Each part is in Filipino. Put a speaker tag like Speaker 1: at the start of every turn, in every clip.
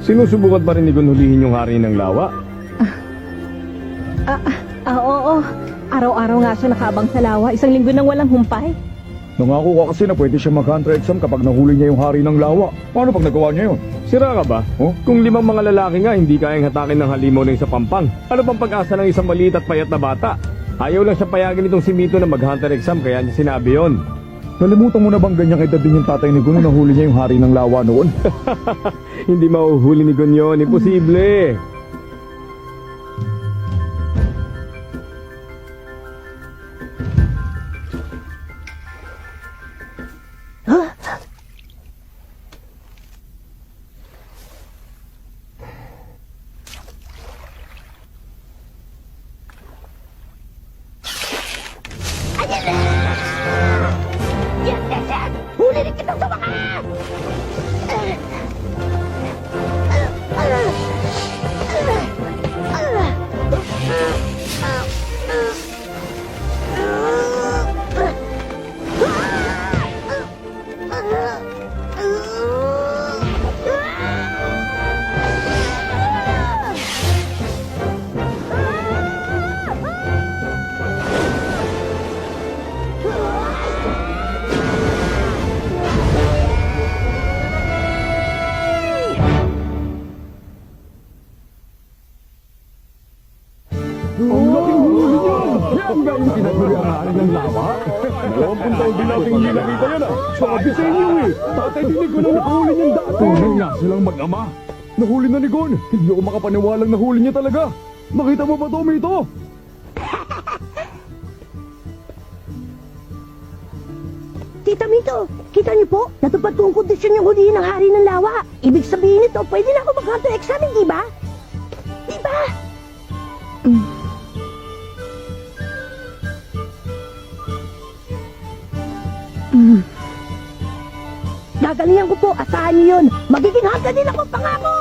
Speaker 1: Sinusubukan pa rin ni Gon hulihin yung hari ng lawa.
Speaker 2: Oo. Araw-araw nga siya nakabang sa lawa. 1 linggo nang walang humpay.
Speaker 3: Nangako ka kasi na pwede siya mag-hunter exam kapag nahuli niya yung hari ng lawa. Paano pag nagawa niya yun?
Speaker 1: Sira ka ba?
Speaker 3: Oh?
Speaker 1: Kung 5 mga lalaki nga hindi kayang hatakin ng halimaw ng isa pampang, ano pang pag-asa ng isang maliit at payat na bata? Ayaw lang siya payagin itong si Mito na mag-hunter exam kaya niya sinabi yon.
Speaker 3: Nalimutan mo na bang ganyang edad din yung tatay ni Gon nung nahuli niya yung hari ng lawa noon?
Speaker 1: Hindi mahuhuli ni Gon yun. Imposible.
Speaker 2: Huli rin kita sa wakas!
Speaker 3: Ang laking huli niyan! Yan ba yung pinagmuli ang hari ng lawa? 20 taon din nating hindi nakita yan ah! Sabi sa inyo eh! Tatay din ni Gon ang nakahuli niyan dati! Tunay nga silang mag-ama! Nahuli na ni Gon! Hindi ako makapaniwalang nahuli niya talaga! Nakita mo ba to, Mito?
Speaker 2: Tita Mito, kita niyo po? Natupad po ang kondisyon yung hulihin ng hari ng lawa. Ibig sabihin nito, pwede na ako mag-hunter exam, di ba? Di ba? Gagalingan ko po, asahan niyo yun. Magiging hunter din ako, pangako!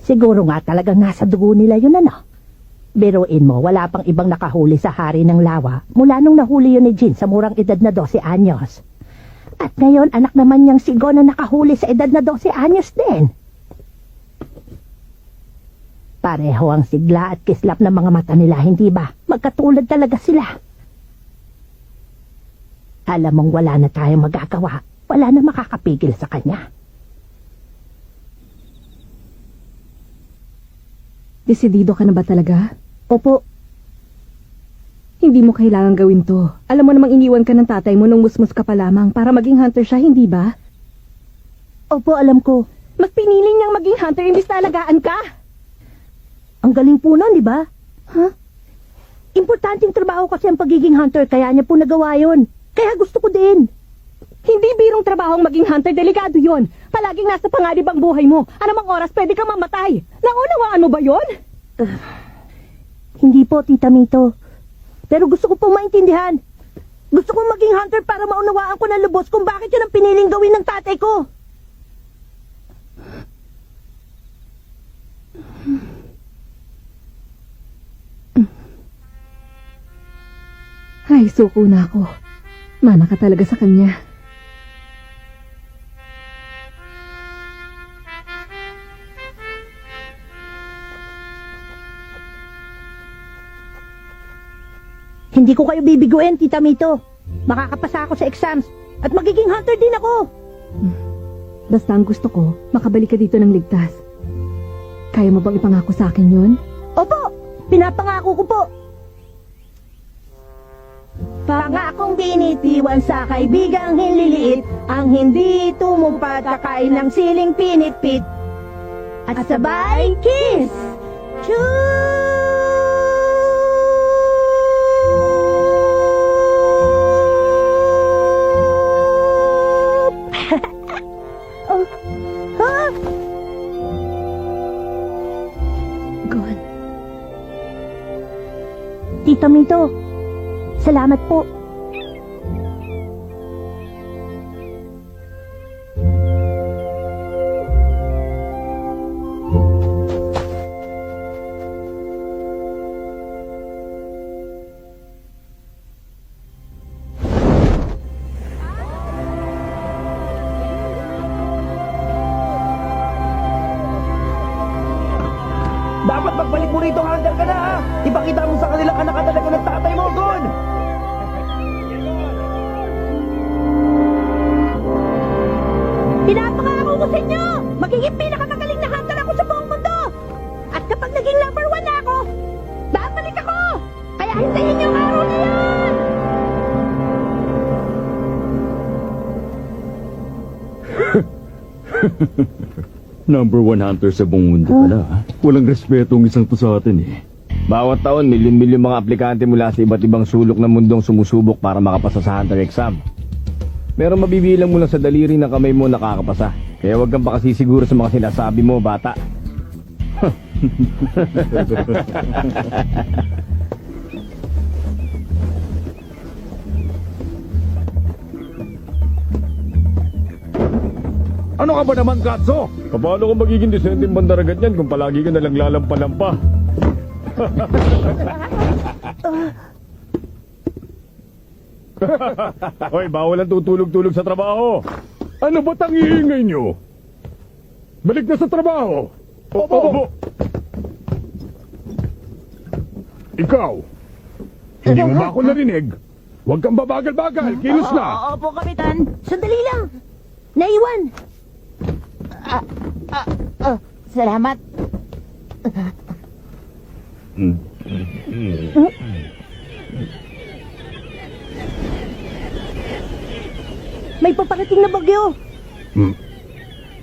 Speaker 2: Siguro nga talagang nasa dugo nila yun, ano? Biruin mo, wala pang ibang nakahuli sa hari ng lawa mula nung nahuli yun ni Jin sa murang edad na 12 anyos. At ngayon, anak naman niyang si Gon na nakahuli sa edad na 12 anyos din. Pareho ang sigla at kislap ng mga mata nila, hindi ba? Magkatulad talaga sila. Alam mong wala na tayong magagawa. Wala na makakapigil sa kanya.
Speaker 4: Desidido ka na ba talaga?
Speaker 2: Opo,
Speaker 4: Hindi mo kailangan gawin to. Alam mo namang iniwan ka ng tatay mo nung musmus ka pa lamang para maging hunter siya, hindi ba?
Speaker 2: opo, alam ko.
Speaker 4: Mas pinili niyang maging hunter imbis na alagaan ka.
Speaker 2: Ang galing po nun, di ba? Huh? Importanteng trabaho kasi ang pagiging hunter, kaya niya po nagawa yun. Kaya gusto ko din.
Speaker 4: Hindi birong trabahong maging hunter, delikado yon. Palaging nasa panganib ang buhay mo. Anumang oras pwede kang mamatay. Naunawaan mo ba yon?
Speaker 2: Hindi po, Tita Mito. Pero gusto ko pong maintindihan. Gusto kong maging hunter para maunawaan ko ng lubos kung bakit yun ang piniling gawin ng tatay ko.
Speaker 4: Ay, suko na ako. Mana ka talaga sa kanya.
Speaker 2: Hindi ko kayo bibiguin, Tita Mito. Makakapasa ako sa exams at magiging hunter din ako.
Speaker 4: Basta ang gusto ko, makabalik ka dito ng ligtas. Kaya mo bang ipangako sa akin yun?
Speaker 2: Opo, pinapangako ko po. Pangakong binitiwan sa kaibigang hinliliit, ang hindi tumupatakain ng siling pinitpit. At sabay, kiss! Oh, ha?
Speaker 4: Gon,
Speaker 2: Tita Mito, salamat po.
Speaker 5: Pagbalik mo rito, Hunter ka na ha! Ipakita mo sa kanila anak ka talaga ng tatay mo, Gon!
Speaker 2: Pinapangako ko sa inyo! Magiging pinakamagaling na hunter ako sa buong mundo! At kapag naging number 1 na ako, babalik ako! Kaya hintayin niyo ang araw na yan!
Speaker 3: Number 1 hunter sa buong mundo pala. Walang respeto ang isang to sa atin eh.
Speaker 1: Bawat taon, milyon-milyon mga aplikante mula sa iba't ibang sulok ng mundong sumusubok para makapasa sa Hunter exam. Pero mabibilang mo lang sa daliri ng kamay mo nakakapasa. Kaya huwag kang pakasisiguro sa mga sinasabi mo, bata.
Speaker 3: Ano ka ba naman, Katso?
Speaker 1: Paano kung magiging disenteng bandaragat yan kung palagi ka nalang lalampa-lampa? Hoy, bawal ang tutulog-tulog sa trabaho.
Speaker 3: Ano ba tangiingay nyo? Balik na sa trabaho. Opo. Ikaw, hindi mo ba ako narinig? Huwag kang babagal-bagal. Kilos na.
Speaker 2: Opo, Kapitan. Sandali lang. Naiwan. Salamat. May paparating na bagyo.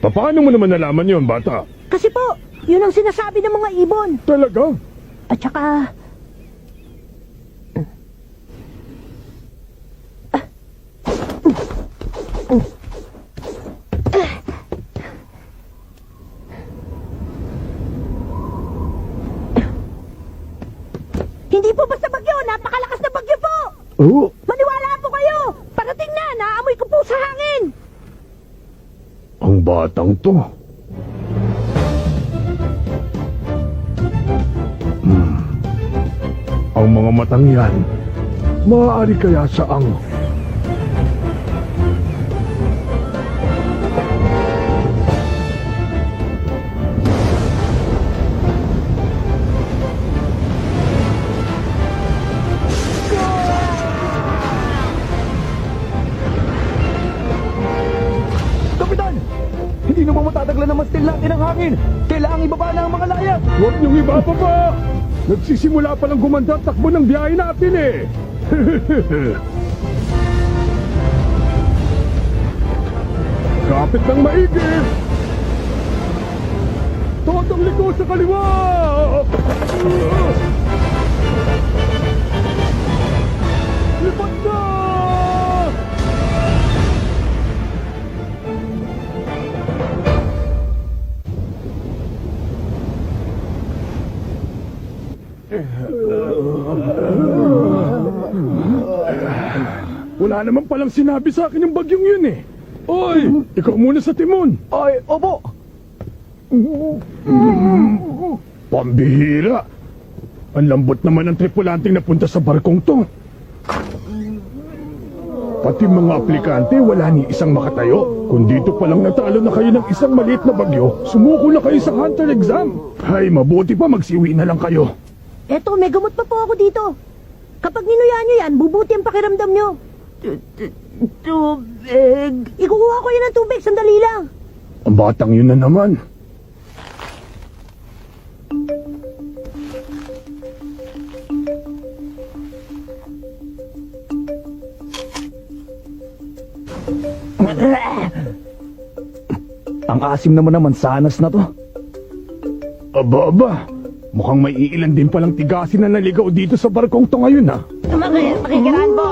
Speaker 3: Paano mo naman nalaman yon, bata?
Speaker 2: Kasi po, yun ang sinasabi ng mga ibon.
Speaker 3: Talaga?
Speaker 2: At saka... Hindi po basta bagyo, napakalakas na bagyo po!
Speaker 3: Oo.
Speaker 2: Maniwala po kayo! Parating na, naamoy ko po sa hangin!
Speaker 3: Ang batang to. Ang mga matang yan, maaari kaya saang...
Speaker 5: Kapitan! Hindi naman matataglan naman still natin ang hangin! Kailangang ibaba na ang mga layag!
Speaker 3: Huwag niyong ibababa! Nagsisimula pa lang gumanda at takbo ng biyahe natin eh! Kapit ng maigi! Totong liko sa kaliwa! Lipat na! Wala naman palang sinabi sa akin yung bagyong yun eh. Oy, ikaw muna sa timon.
Speaker 5: Ay, opo!
Speaker 3: Pambihira. Ang lambot naman ng tripulanting napunta sa barkong to. Pati mga aplikante, wala ni isang makatayo. Kung dito palang natalo na kayo ng isang maliit na bagyo, sumuko na kayo sa Hunter exam. Ay, mabuti pa magsiwi na lang kayo.
Speaker 2: Eto, may gamot pa po ako dito. Kapag ninuya nyo yan, bubuti ang pakiramdam nyo. Tubig. Ikukuha ko yan ng tubig, sandali lang.
Speaker 3: Ang batang yun na naman.
Speaker 5: Ang asim naman sanas na to.
Speaker 3: Aba. Mukhang may iilan din palang tigasin na naligaw dito sa barkong to ngayon ha.
Speaker 2: Makikiraan po.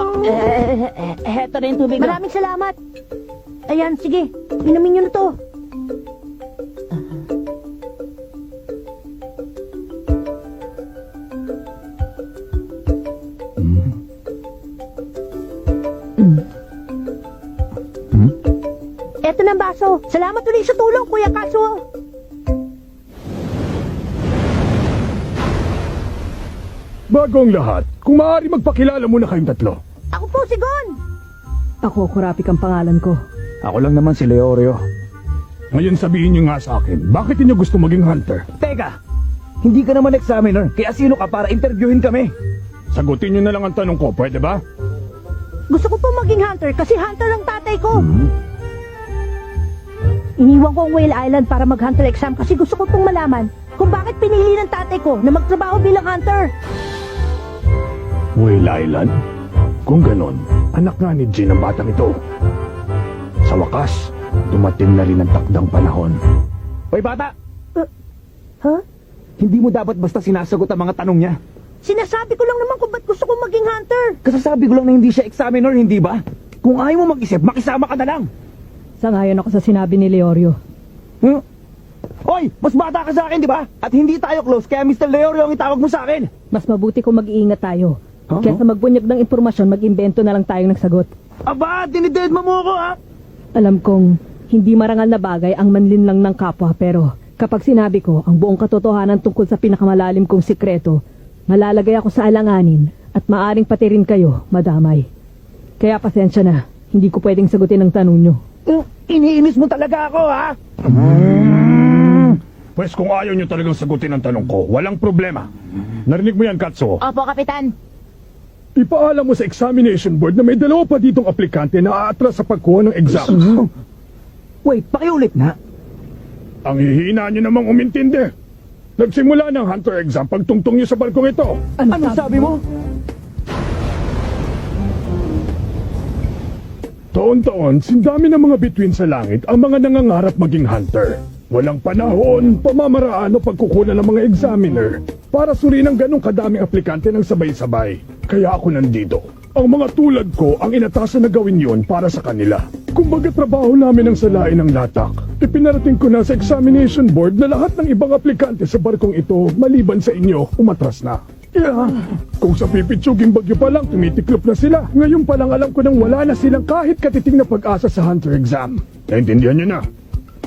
Speaker 2: Heto na yung tubig. Maraming salamat. Ayan, sige. Inumin nyo na to. Eto na ang baso. Salamat ulit sa tulong, Kuya Kaso.
Speaker 3: Bago ang lahat, kung maaari magpakilala muna kayong tatlo.
Speaker 2: Ako po si Gon.
Speaker 4: Ako, Kurapik ang pangalan ko.
Speaker 5: Ako lang naman si Leorio.
Speaker 3: Ngayon sabihin niyo nga sa akin, bakit niyo gusto maging hunter?
Speaker 5: Teka! Hindi ka naman examiner, kaya sino ka para interviewin kami?
Speaker 3: Sagutin niyo na lang ang tanong ko, pwede ba?
Speaker 2: Gusto ko po maging hunter kasi hunter ang tatay ko. Iniwan ko ang Whale Island para mag-hunter exam kasi gusto ko pong malaman kung bakit pinili ng tatay ko na magtrabaho bilang hunter.
Speaker 3: Whale Island? Kung ganon, anak nga ni Jean ang batang ito. Sa wakas, dumating na rin ang takdang panahon.
Speaker 5: Hoy bata,
Speaker 2: Huh?
Speaker 5: hindi mo dapat basta sinasagot ang mga tanong niya.
Speaker 2: Sinasabi ko lang naman kung ba't gusto kong maging hunter.
Speaker 5: Kasasabi ko lang na hindi siya examiner, hindi ba? Kung ayaw mo mag-isip, makisama ka na lang.
Speaker 4: Sangayon ako sa sinabi ni Leorio.
Speaker 5: Hoy, mas bata ka sa akin, di ba? At hindi tayo close, kaya Mr. Leorio ang itawag mo sa akin.
Speaker 4: Mas mabuti kung mag-iingat tayo.
Speaker 5: Huh?
Speaker 4: Kesa magbunyag ng impormasyon, mag-imbento na lang tayong nagsagot.
Speaker 5: Aba, dinidedma mo ako, ha?
Speaker 4: Alam kong hindi marangal na bagay ang manlinlang ng kapwa, pero kapag sinabi ko ang buong katotohanan tungkol sa pinakamalalim kong sikreto, malalagay ako sa alanganin at maaring pati rin kayo madamay. Kaya pasensya na, hindi ko pwedeng sagutin ang tanong nyo.
Speaker 5: Iniinis mo talaga ako, ha?
Speaker 3: Pwes kung ayaw niyo talagang sagutin ang tanong ko, walang problema. Narinig mo yan, Katso?
Speaker 6: Opo, Kapitan.
Speaker 3: Ipaalam mo sa examination board na may dalawa pa ditong aplikante na aatras sa pagkuha ng exam.
Speaker 5: Wait, pakiulit na.
Speaker 3: Ang hihina niyo namang umintindi. Nagsimula ng hunter exam pagtungtong niyo sa balkong ito.
Speaker 5: Ano sabi mo?
Speaker 3: Taon-taon, sindami ng mga bituin sa langit ang mga nangangarap maging hunter. Walang panahon, pamamaraan o pagkukunan ng mga examiner para suriin ang ganong kadaming aplikante ng sabay-sabay. Kaya ako nandito. Ang mga tulad ko ang inatasan na gawin yon para sa kanila. Kumbaga trabaho namin ang salain ng latak. Ipinarating ko na sa examination board na lahat ng ibang aplikante sa barkong ito maliban sa inyo umatras na. Yeah. Kung sa pipitsuging bagyo pa lang, tumitiklop na sila. Ngayon pa lang alam ko nang wala na silang kahit katiting na pag-asa sa hunter exam. Naintindihan niyo na?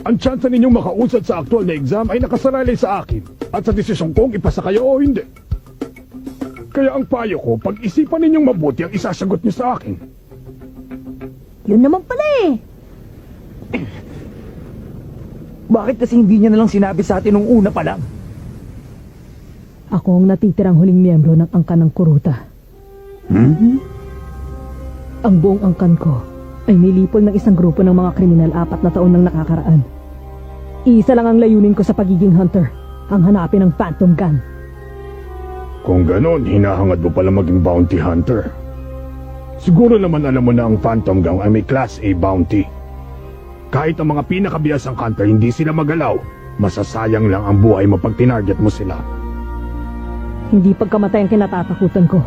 Speaker 3: Ang tsansa ninyong makausad sa aktual na exam ay nakasalalay sa akin at sa desisyon kong ipasa kayo o hindi. Kaya ang payo ko, pag-isipan ninyong mabuti ang isasagot niyo sa akin.
Speaker 2: Yun naman pala eh.
Speaker 5: Bakit kasi hindi niya nalang sinabi sa atin nung una pa lang?
Speaker 4: Ako ang natitirang huling miyembro ng angkan ng kuruta. Ang buong angkan ko ay nilipol ng isang grupo ng mga kriminal 4 na taon nang nakakaraan. Isa lang ang layunin ko sa pagiging hunter, ang hanapin ng Phantom Gun.
Speaker 3: Kung ganon, hinahangad mo pala maging bounty hunter. Siguro naman alam mo na ang Phantom Gun ay may Class A bounty. Kahit ang mga pinakabiyasang hunter hindi sila magalaw, masasayang lang ang buhay mo pag tinarget mo sila.
Speaker 4: Hindi pagkamatay ang kinatatakutan ko,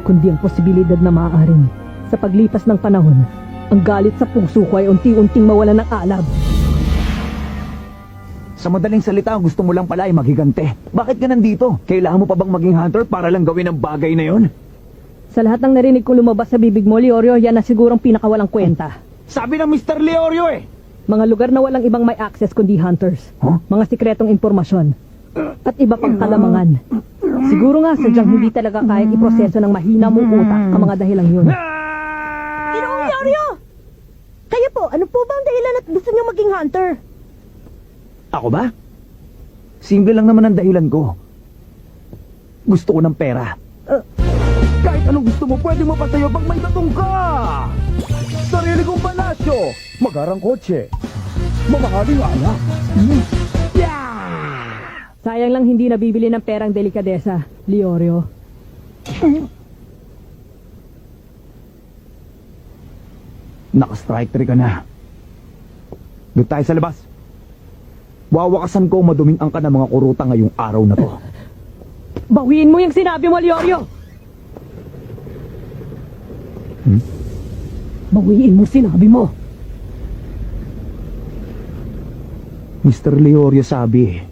Speaker 4: kundi ang posibilidad na maaaring sa paglipas ng panahon, ang galit sa puso ko ay unti-unting mawala ng alab.
Speaker 5: Sa madaling salita, gusto mo lang pala ay maghigante. Bakit ka nandito? Kailangan mo pa bang maging hunter para lang gawin ang bagay na yon?
Speaker 4: Sa lahat ng narinig kong lumabas sa bibig mo, Leorio, yan na sigurong pinakawalang kwenta.
Speaker 5: Sabi ng Mr. Leorio eh!
Speaker 4: Mga lugar na walang ibang may access kundi hunters. Mga sikretong impormasyon. At iba pang kalamangan. Siguro nga sadyang hindi talaga kayang iproseso ng mahina mong utak ang mga dahilang yun.
Speaker 2: Ginoong Leorio! Kayo po, ano po ba ang dahilan at gusto niyo maging hunter?
Speaker 5: Ako ba? Simple lang naman ang dahilan ko. Gusto ko ng pera. Kahit anong gusto mo, pwede mo patayo pag may tatong ka! Sarili kong palasyo! Magarang kotse! Mamahaling anak!
Speaker 4: Sayang lang hindi nabibili ng perang delikadesa, Leorio.
Speaker 5: Naka-strike 3 ka na. Doon tayo sa labas. Wawakasan ko ang maduming angka ng mga kuruta ngayong araw na to.
Speaker 4: Bawiin mo yung sinabi mo, Leorio! Bawiin mo sinabi mo!
Speaker 5: Mr. Leorio sabi,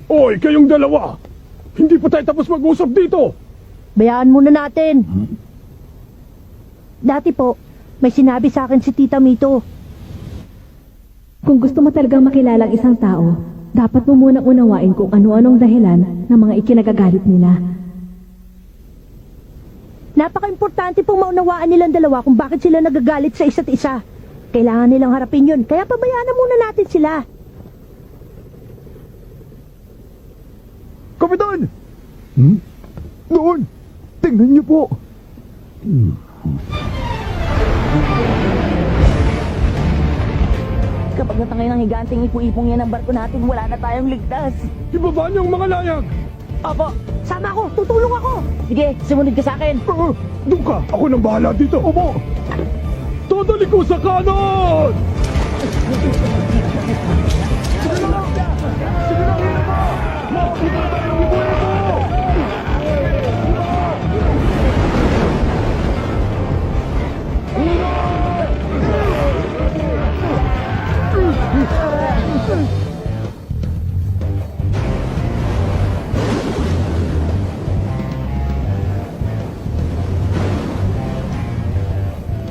Speaker 3: Oy, kayong dalawa! Hindi pa tayo tapos mag-usap dito!
Speaker 2: Bayaan muna natin. Dati po, may sinabi sa akin si Tita Mito.
Speaker 7: Kung gusto mo talagang makilala ang isang tao, dapat mo munang unawain kung ano-anong dahilan ng mga ikinagagalit nila.
Speaker 2: Napaka-importante pong maunawaan nilang dalawa kung bakit sila nagagalit sa isa't isa. Kailangan nilang harapin yun, kaya pabayaan na muna natin sila.
Speaker 3: Kapitan! Doon! Tingnan niyo po!
Speaker 6: Kapag natangay ng higanting ipu-ipong yan ang barko natin, wala na tayong ligtas.
Speaker 3: Ibaba niyo ang mga layag!
Speaker 6: Opo,
Speaker 2: Sama ko, tutulong ako.
Speaker 6: sige, sumunod ka sa akin.
Speaker 3: Doon ka! Ako nang bahala dito! Opo! Totally ko sa kanon! Sige na! Sige na, hila mo! Makabuti na tayo ng ibu-ibo!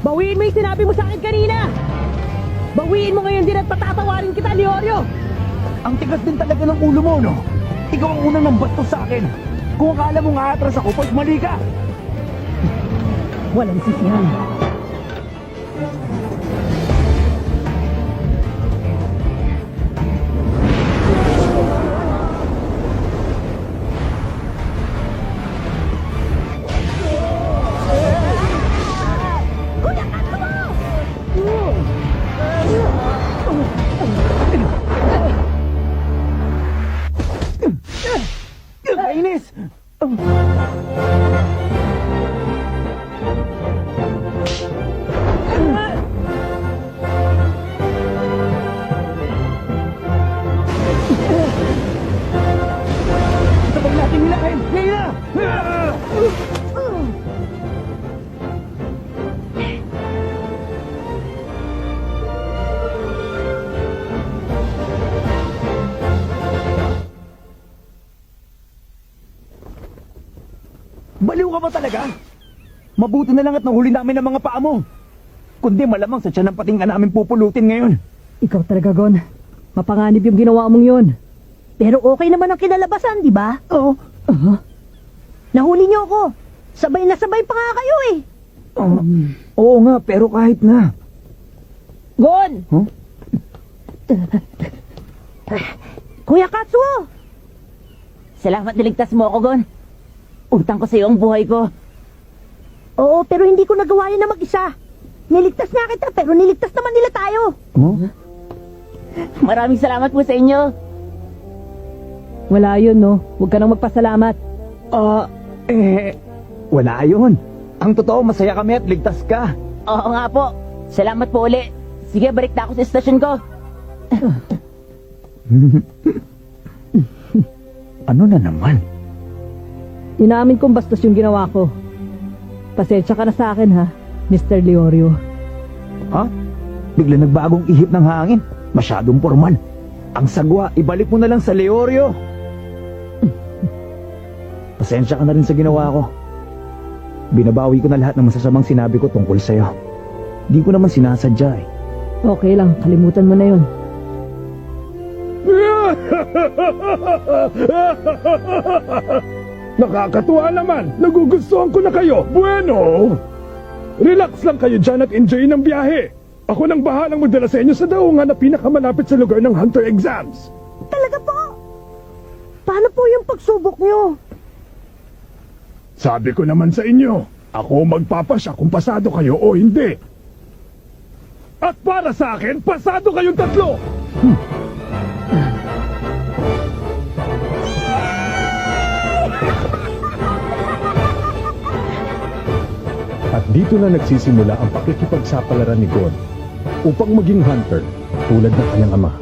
Speaker 4: Bawiin mo yung sinabi mo sa akin kanina! Bawiin mo ngayon din at patatawarin kita, Leorio!
Speaker 5: Ang tigas din talaga ng ulo mo, no? Ikaw ang unang nang bastos sa akin. Kung akala mo nga atras ako, pag mali ka.
Speaker 4: Walang sisihan.
Speaker 5: Kainis! Sabag natin nilakain! Ngayon na! Baliw ka ba talaga? Mabuti na lang at nahuli namin ang mga paa mo. Kundi malamang sa tiyan ng pating ka namin pupulutin ngayon.
Speaker 4: Ikaw talaga, Gon. Mapanganib yung ginawa mong yun.
Speaker 2: Pero okay naman ang kinalabasan, di ba?
Speaker 5: Oo.
Speaker 2: Nahuli niyo ako. Sabay na sabay pa nga kayo eh.
Speaker 5: Oo nga, pero kahit na.
Speaker 4: Gon!
Speaker 2: Kuya Katsuo!
Speaker 6: Salamat niligtas mo ako, Gon. Utang ko sa iyo ang buhay ko.
Speaker 2: Oo, pero hindi ko nagawa yun na mag-isa. Niligtas nga kita, pero niligtas naman nila tayo.
Speaker 6: Maraming salamat po sa inyo.
Speaker 4: Wala yun, no? Huwag ka nang magpasalamat.
Speaker 5: Wala yun. Ang totoo, masaya kami at ligtas ka.
Speaker 6: Oo nga po. Salamat po uli. Sige, balik na ako sa estasyon ko.
Speaker 5: Ano na naman?
Speaker 4: Inaamin kong bastos yung ginawa ko. Pasensya ka na sa akin, ha, Mr. Leorio.
Speaker 5: Ha? Bigla nagbagong ihip ng hangin. Masyadong formal. Ang sagwa, ibalik mo na lang sa Leorio. Pasensya ka na rin sa ginawa ko. Binabawi ko na lahat ng masasamang sinabi ko tungkol sa'yo. Di ko naman sinasadya eh.
Speaker 4: Okay lang, kalimutan mo na yun.
Speaker 3: Nakakatuwa naman! Nagugustuhan ko na kayo! Bueno! Relax lang kayo dyan at enjoy ng biyahe! Ako nang bahalang magdala sa inyo sa daungan na pinakamalapit sa lugar ng Hunter exams!
Speaker 2: Talaga po? Paano po yung pagsubok niyo?
Speaker 3: Sabi ko naman sa inyo, ako magpapasya kung pasado kayo o hindi. At para sa akin, pasado kayong tatlo! At dito na nagsisimula ang pakikipagsapalaran ni Gon upang maging hunter tulad ng kanyang ama.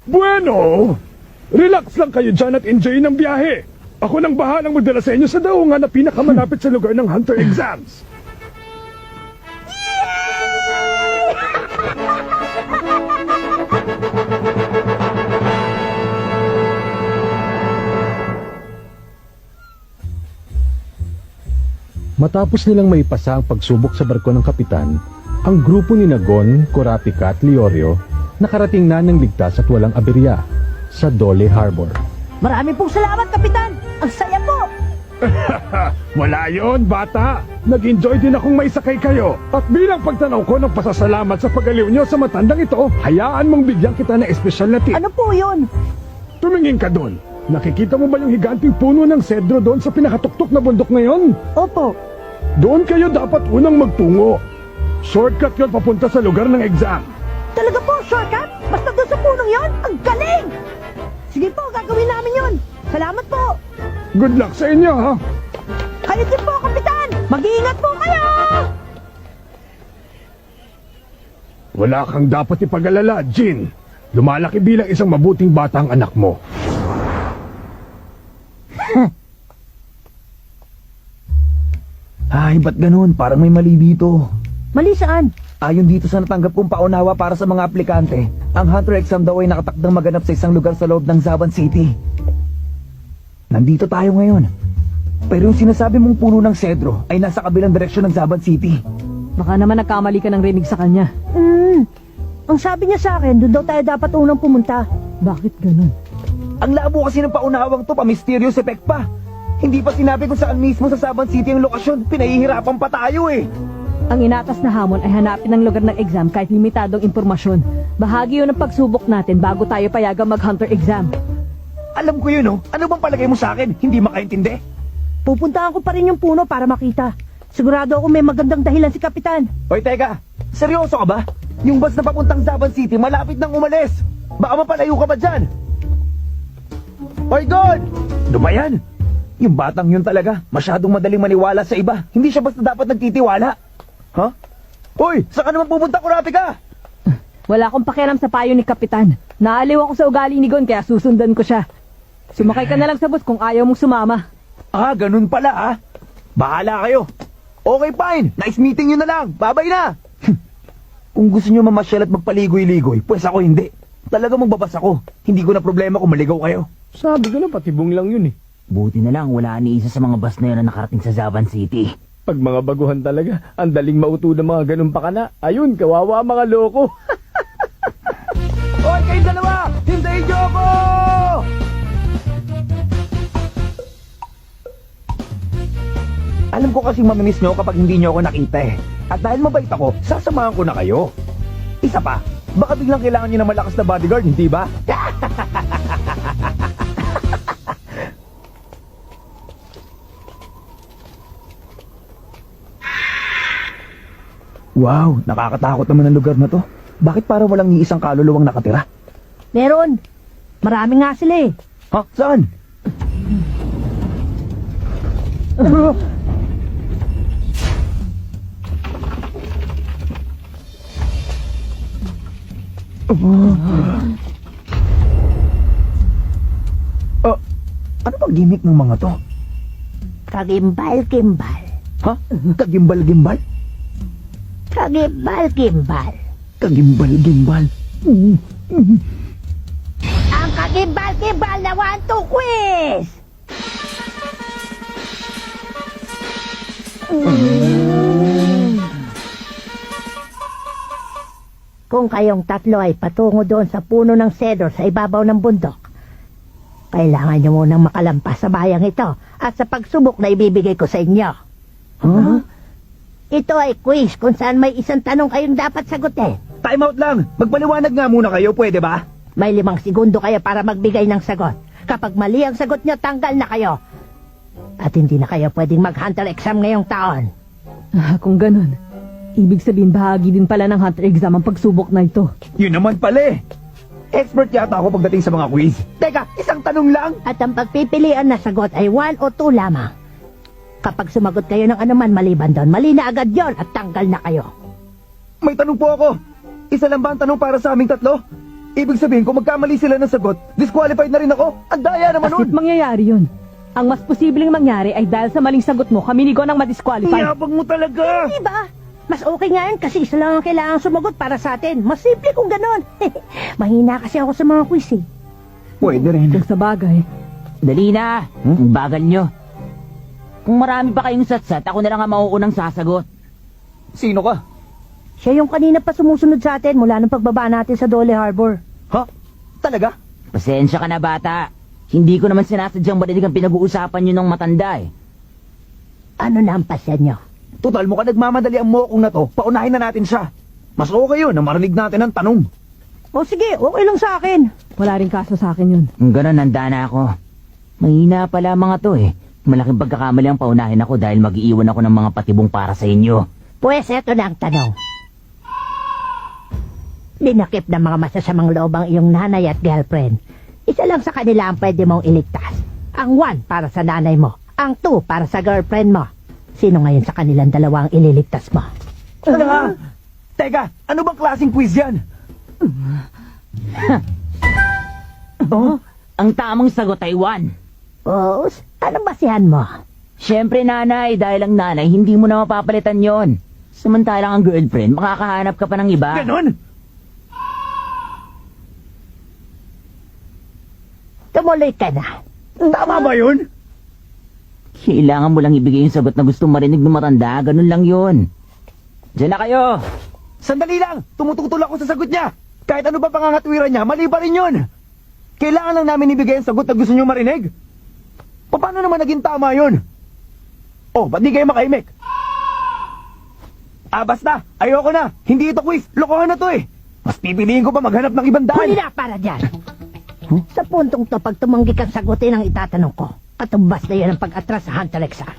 Speaker 3: Bueno! Relax lang kayo dyan at enjoy ng biyahe! Ako nang bahalang magdala sa inyo sa daungan na pinakamalapit sa lugar ng Hunter exams! Matapos nilang maipasa ang pagsubok sa barko ng kapitan, ang grupo ni Nagon, Kurapika at Liorio nakarating na ng ligtas at walang aberya sa Dole Harbor.
Speaker 2: Maraming pong salamat, Kapitan! Ang saya po!
Speaker 3: Wala yon, bata! Nag-enjoy din akong maisakay kayo. At bilang pagtanaw ko ng pasasalamat sa pagaliw nyo sa matandang ito, hayaan mong bigyan kita ng espesyal na tip.
Speaker 2: Ano po yun?
Speaker 3: Tumingin ka doon. Nakikita mo ba yung higanting puno ng sedro doon sa pinakatuktok na bundok ngayon?
Speaker 2: Opo.
Speaker 3: Doon kayo dapat unang magtungo. Shortcut yun papunta sa lugar ng exam.
Speaker 2: Talaga po, shortcut? Basta doon sa punong yon? Ang galing! Sige po, gagawin namin yon. Salamat po.
Speaker 3: Good luck sa inyo, ha?
Speaker 2: Kayo din po, Kapitan! Mag-iingat po kayo!
Speaker 3: Wala kang dapat ipag-alala, Jin. Lumalaki bilang isang mabuting bata ang anak mo.
Speaker 5: Ay, ba't ganun? Parang may mali dito.
Speaker 2: Mali saan?
Speaker 5: Ayon dito sa natanggap kong paunawa para sa mga aplikante, ang Hunter exam daw ay nakatakdang maganap sa isang lugar sa loob ng Zaban City. Nandito tayo ngayon. Pero yung sinasabi mong puno ng sedro ay nasa kabilang direksyon ng Zaban City.
Speaker 4: Baka naman nagkamali ka ng rinig sa kanya.
Speaker 2: Ang sabi niya sa akin, doon daw tayo dapat unang pumunta.
Speaker 4: Bakit ganun?
Speaker 5: Ang labo kasi ng paunawang to, pa-mysterious effect pa. Hindi pa sinabi kung saan mismo sa Zaban City ang lokasyon. Pinahihirapan pa tayo eh.
Speaker 4: Ang inatas na hamon ay hanapin ang lugar ng exam kahit limitadong impormasyon. Bahagi yun ng pagsubok natin bago tayo payagang mag-hunter exam.
Speaker 5: Alam ko yun, oh. Ano bang palagay mo sa akin? Hindi makaintindi?
Speaker 2: Pupuntahan ko pa rin yung puno para makita. Sigurado ako may magandang dahilan si Kapitan.
Speaker 5: Hoy, teka. Seryoso ka ba? Yung bus na papuntang Zaban City malapit nang umalis. Baka mapalayo ka pa dyan. Hoy, God! Ano ba yan? Yung batang yun talaga, masyadong madaling maniwala sa iba. Hindi siya basta dapat nagtitiwala. Ha? Hoy, saan ka naman pupunta, Kurapika?
Speaker 4: Wala akong pakialam sa payo ni Kapitan. Naaliw ako sa ugali ni Gon kaya susundan ko siya. Sumakay ka na lang sa bus kung ayaw mong sumama.
Speaker 5: Ah, ganun pala ah. Bahala kayo. Okay, fine. Nice meeting nyo na lang. Babay na. Kung gusto nyo mamasyal at magpaligoy-ligoy, pues ako hindi. Talaga magbabas ako. Hindi ko na problema kung maligaw kayo.
Speaker 1: Sabi ko na, patibong lang yun eh.
Speaker 6: Buti na lang wala ni isa sa mga bus na yun na nakarating sa Zaban City.
Speaker 1: Pag mga baguhan talaga, ang daling mauto ng mga ganun pakana. Ayun, kawawa mga loko.
Speaker 5: Hoy, kayong dalawa! Hintayin nyo ako! Alam ko kasing mamimiss nyo kapag hindi nyo ako nakita eh. At dahil mabait ako, sasamahan ko na kayo. Isa pa, baka biglang kailangan nyo ng malakas na bodyguard, hindi ba? Wow, nakakatakot naman ang lugar na to. Bakit parang walang ni isang kaluluwang nakatira?
Speaker 2: Meron. Marami nga sila eh.
Speaker 5: Ha? Saan? Ano bang gimmick ng mga to?
Speaker 2: Kagimbal-gimbal.
Speaker 5: Ha? Kagimbal-gimbal?
Speaker 2: Kagimbal-gimbal.
Speaker 5: Kagimbal-gimbal?
Speaker 2: Ang kagimbal-gimbal na 1-2 quiz! Kung kayong tatlo ay patungo doon sa puno ng cedar sa ibabaw ng bundok, kailangan nyo munang makalampas sa bayang ito at sa pagsubok na ibibigay ko sa inyo.
Speaker 5: Huh?
Speaker 2: Ito ay quiz kung saan may isang tanong kayong dapat sagutin.
Speaker 5: Time out lang! Magpaliwanag nga muna kayo, pwede ba?
Speaker 2: May 5 segundo kayo para magbigay ng sagot. Kapag mali ang sagot nyo, tanggal na kayo. At hindi na kayo pwedeng mag-hunter exam ngayong taon.
Speaker 4: Kung ganun, ibig sabihin bahagi din pala ng hunter exam ang pagsubok na ito.
Speaker 5: Yun naman pala eh! Expert yata ako pagdating sa mga quiz. Teka, isang tanong lang!
Speaker 2: At ang pagpipilian na sagot ay 1 o 2 lamang. Kapag sumagot kayo ng anuman maliban doon, mali na agad yon at tanggal na kayo.
Speaker 5: May tanong po ako! Isa lang ba ang tanong para sa aming tatlo? Ibig sabihin, kung magkamali sila ng sagot, disqualified na rin ako? Ang daya naman
Speaker 4: Asit
Speaker 5: nun!
Speaker 4: mangyayari yun. Ang mas posibleng mangyari ay dahil sa maling sagot mo, kami ni Gon ang madisqualify.
Speaker 5: Yabang mo talaga!
Speaker 2: Diba? Mas okay nga yun kasi isa lang ang kailangan sumagot para sa atin. Mas simple kung ganon. Mahina kasi ako sa mga quiz eh.
Speaker 5: Pwede rin.
Speaker 4: Kung sa bagay,
Speaker 6: Dali na! Ang bagal nyo. Kung marami pa kayong satsat, ako na lang ang mauunang sasagot.
Speaker 5: Sino ka?
Speaker 2: Siya yung kanina pa sumusunod sa atin mula nung pagbaba natin sa Dole Harbor.
Speaker 5: Ha? Talaga?
Speaker 6: Pasensya ka na, bata. Hindi ko naman sinasadyang marinig ang pinag-uusapan nyo ng matanda eh.
Speaker 2: Ano na ang pasya nyo?
Speaker 5: Total, mukhang nagmamadali ang mokong na to. Paunahin na natin siya. Mas okay yun na marinig natin ang tanong.
Speaker 2: O sige, okay lang sa akin.
Speaker 4: Wala rin kaso sa akin yun.
Speaker 6: Kung gano'n, handa na ako. Mahina pala mga to eh. Malaking pagkakamali ang paunahin ako dahil mag-iiwan ako ng mga patibong para sa inyo.
Speaker 2: Pues eto na ang tanong. Dinakip ng mga masasamang loob ang iyong nanay at girlfriend. Isa lang sa kanila ang pwede mong iligtas. Ang 1 para sa nanay mo. Ang 2 para sa girlfriend mo. Sino ngayon sa kanilang dalawa ang ililigtas mo?
Speaker 5: Teka, ano bang klaseng quiz yan?
Speaker 6: Ang tamang sagot ay 1.
Speaker 2: Boss, anong basihan mo?
Speaker 6: Siyempre nanay, dahil ang nanay, hindi mo na mapapalitan yon. Samantalang ang girlfriend, makakahanap ka pa ng iba.
Speaker 5: Ganon?
Speaker 2: Tumuloy ka na.
Speaker 5: Tama ba yun?
Speaker 6: Kailangan mo lang ibigay yung sagot na gusto marinig ng matanda, ganun lang yun. Diyan na kayo!
Speaker 5: Sandali lang! Tumututol ako sa sagot niya! Kahit ano ba pangangatwiran niya, mali pa rin yun! Kailangan lang namin ibigay ang sagot na gusto niyo marinig? Paano naman naging tama yun? Oh, ba't di kayo makaimik? Basta! Ayoko na! Hindi ito quiz! Lokohan na to eh! Mas pipiliin ko pa maghanap ng ibang daan!
Speaker 2: Huli na para dyan. Sa puntong to, pag tumanggi kang sagutin ang itatanong ko, katumbas na yan ang pag-atras sa Hunter Exam.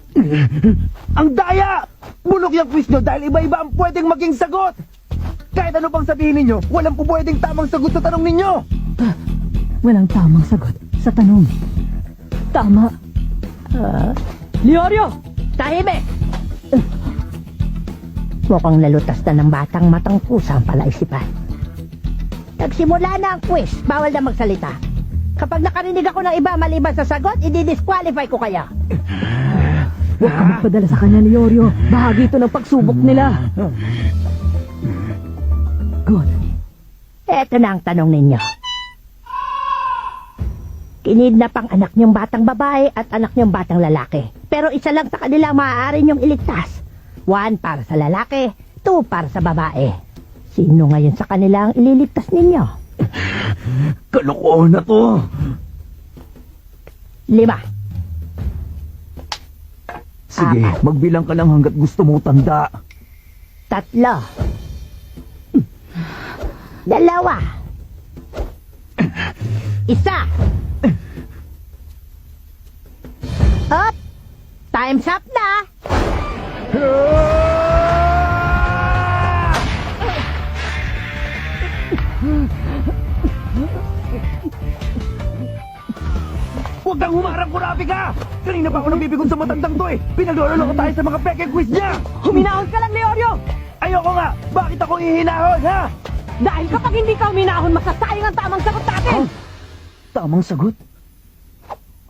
Speaker 5: Ang daya! Bulok yung quiz nyo dahil iba-iba ang pwedeng maging sagot! Kahit ano pang sabihin ninyo, walang po pwedeng tamang sagot sa tanong ninyo!
Speaker 4: Walang tamang sagot sa tanong. Tama. Leorio!
Speaker 2: Tahimik! Mukhang nalutas na ng batang matang pusa ang palaisipan. Nagsimula na ang quiz, bawal na magsalita. Kapag nakarinig ako ng iba maliban sa sagot, i-disqualify ko kaya.
Speaker 4: Huwag ka magpadala sa kanya, Leorio. Bahagi ito ng pagsubok nila. Good.
Speaker 2: Eto na ang tanong ninyo. Kinidnap ang anak niyong batang babae at anak niyong batang lalaki. Pero isa lang sa kanila maaari niyong iligtas. 1 para sa lalaki, 2 para sa babae. Sino ngayon sa kanila ang ililigtas ninyo?
Speaker 5: Kalokohan na to!
Speaker 2: 5.
Speaker 5: Sige, magbilang ka lang hanggat gusto mo tanda.
Speaker 2: 3. 2. 1. Up! Time's up na!
Speaker 5: Huwag kang humarang, kurabi ka! Kanina pa ako nabibigon sa matandang to eh! Pinagloloko tayo sa mga peke quiz niya!
Speaker 4: Huminahon ka lang, Leorio!
Speaker 5: Ayoko nga! Bakit ako hihinahon, ha?
Speaker 4: Dahil kapag hindi ka huminahon, masasayang ang tamang sagot natin!
Speaker 5: Tamang sagot?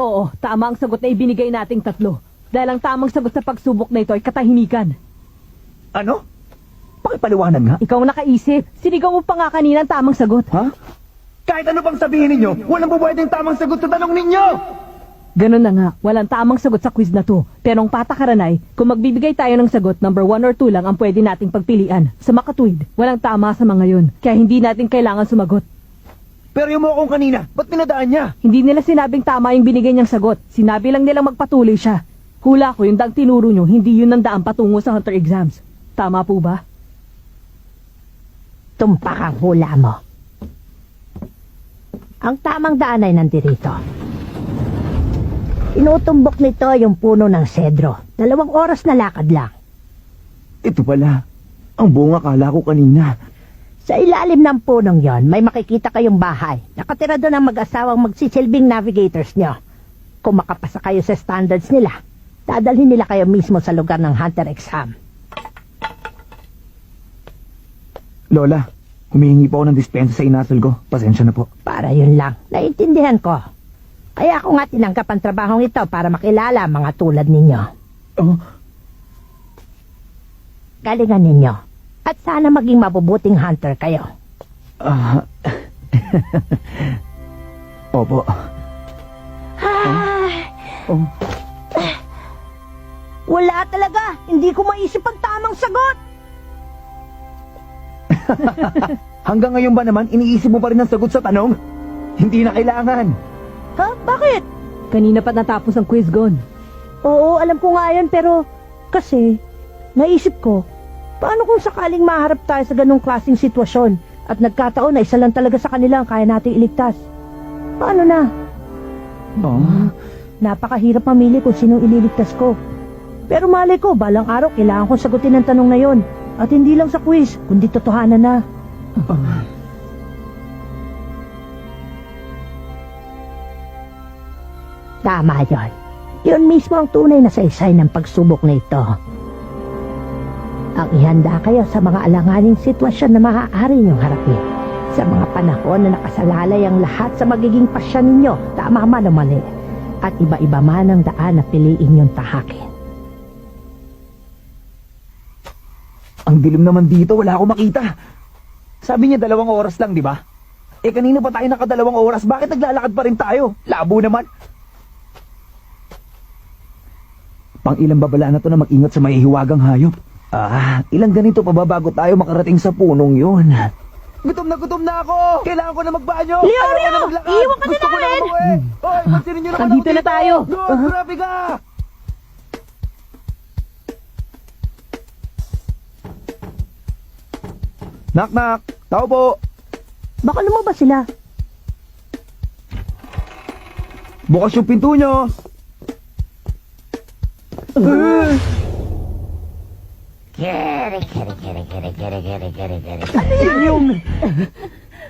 Speaker 4: Oo, tama ang sagot na ibinigay nating 3. Dahil ang tamang sagot sa pagsubok na ito ay katahimikan.
Speaker 5: Ano? Pakipaliwanag nga.
Speaker 4: Ikaw nakaisip. Sinigaw mo pa nga kanina ang tamang sagot.
Speaker 5: Ha? Kahit ano pang sabihin ninyo, walang pwedeng tamang sagot sa tanong ninyo!
Speaker 4: Ganun na nga, walang tamang sagot sa quiz na to. Pero ang patakaran ay, kung magbibigay tayo ng sagot, number 1 or 2 lang ang pwede nating pagpilian. Sa makatuwid, walang tama sa mga yun. Kaya hindi natin kailangan sumagot.
Speaker 5: Pero yung mokong kanina, ba't pinadaan niya?
Speaker 4: Hindi nila sinabing tama yung binigay niyang sagot. Sinabi lang nilang magpatuloy siya. Hula ko yung daang tinuro nyo, hindi yun ang daan patungo sa Hunter exams. Tama po ba?
Speaker 2: Tumpak ang hula mo. Ang tamang daan ay nandirito. Inutumbok nito yung puno ng sedro. 2 oras na lakad lang.
Speaker 5: Ito pala, ang buong akala ko kanina.
Speaker 2: Sa ilalim ng punong yon, may makikita kayong bahay. Nakatira doon ang mag-asawang magsisilbing navigators nyo. Kung makapasa kayo sa standards nila, dadalhin nila kayo mismo sa lugar ng Hunter exam.
Speaker 5: Lola, humihingi po ako ng dispensa sa inasal ko. Pasensya na po.
Speaker 2: Para yun lang. Naiintindihan ko. Kaya ako nga tinanggap ang trabahong ito para makilala ang mga tulad ninyo.
Speaker 5: Oh,
Speaker 2: Galingan ninyo. At sana maging mabubuting hunter kayo.
Speaker 5: Opo.
Speaker 2: Ay,
Speaker 5: Oh.
Speaker 2: Wala talaga. Hindi ko maisip ang tamang sagot.
Speaker 5: Hanggang ngayon ba naman, iniisip mo pa rin ang sagot sa tanong? Hindi na kailangan.
Speaker 2: Ha? Bakit?
Speaker 4: Kanina pa natapos ang quiz, Gon.
Speaker 2: Oo, alam ko nga yan, pero kasi naisip ko, paano kung sakaling maharap tayo sa ganong klaseng sitwasyon at nagkataon na isa lang talaga sa kanila ang kaya nating iligtas? Paano na?
Speaker 5: Oh.
Speaker 2: Napakahirap mamili kung sinong ililigtas ko. Pero malay ko, balang araw kailangan kong sagutin ang tanong na yon. At hindi lang sa quiz, kundi totohanan na. Tama yon. Yun mismo ang tunay na saysay ng pagsubok na ito. Ang ihanda kayo sa mga alanganing sitwasyon na maaari niyong harapin. Sa mga panahon na nakasalalay ang lahat sa magiging pasya ninyo, tama man o mali. At iba-iba man ang daan na piliin niyong tahakin.
Speaker 5: Ang dilim naman dito, wala akong makita. Sabi niya 2 oras lang, di ba? Eh kanina pa tayo naka 2 oras, bakit naglalakad pa rin tayo? Labo naman. Pang ilang babala na to na mag-ingat sa mahihiwagang hayop. Ilang ganito pa ba bago tayo makarating sa punong yun? Gutom na ako! Kailangan ko na magbanyo!
Speaker 2: Leorio!
Speaker 5: Ayaw ko na maglakad!
Speaker 2: Iiwan ka na
Speaker 5: Gusto ko na
Speaker 2: namin!
Speaker 5: umuwi! Hoy, pansinin niyo naman
Speaker 4: Nandito
Speaker 5: ako
Speaker 4: na tayo!
Speaker 5: Go, grabe ka! Knock knock! Tao po!
Speaker 2: Baka lumabas sila.
Speaker 5: Bukas yung pinto nyo!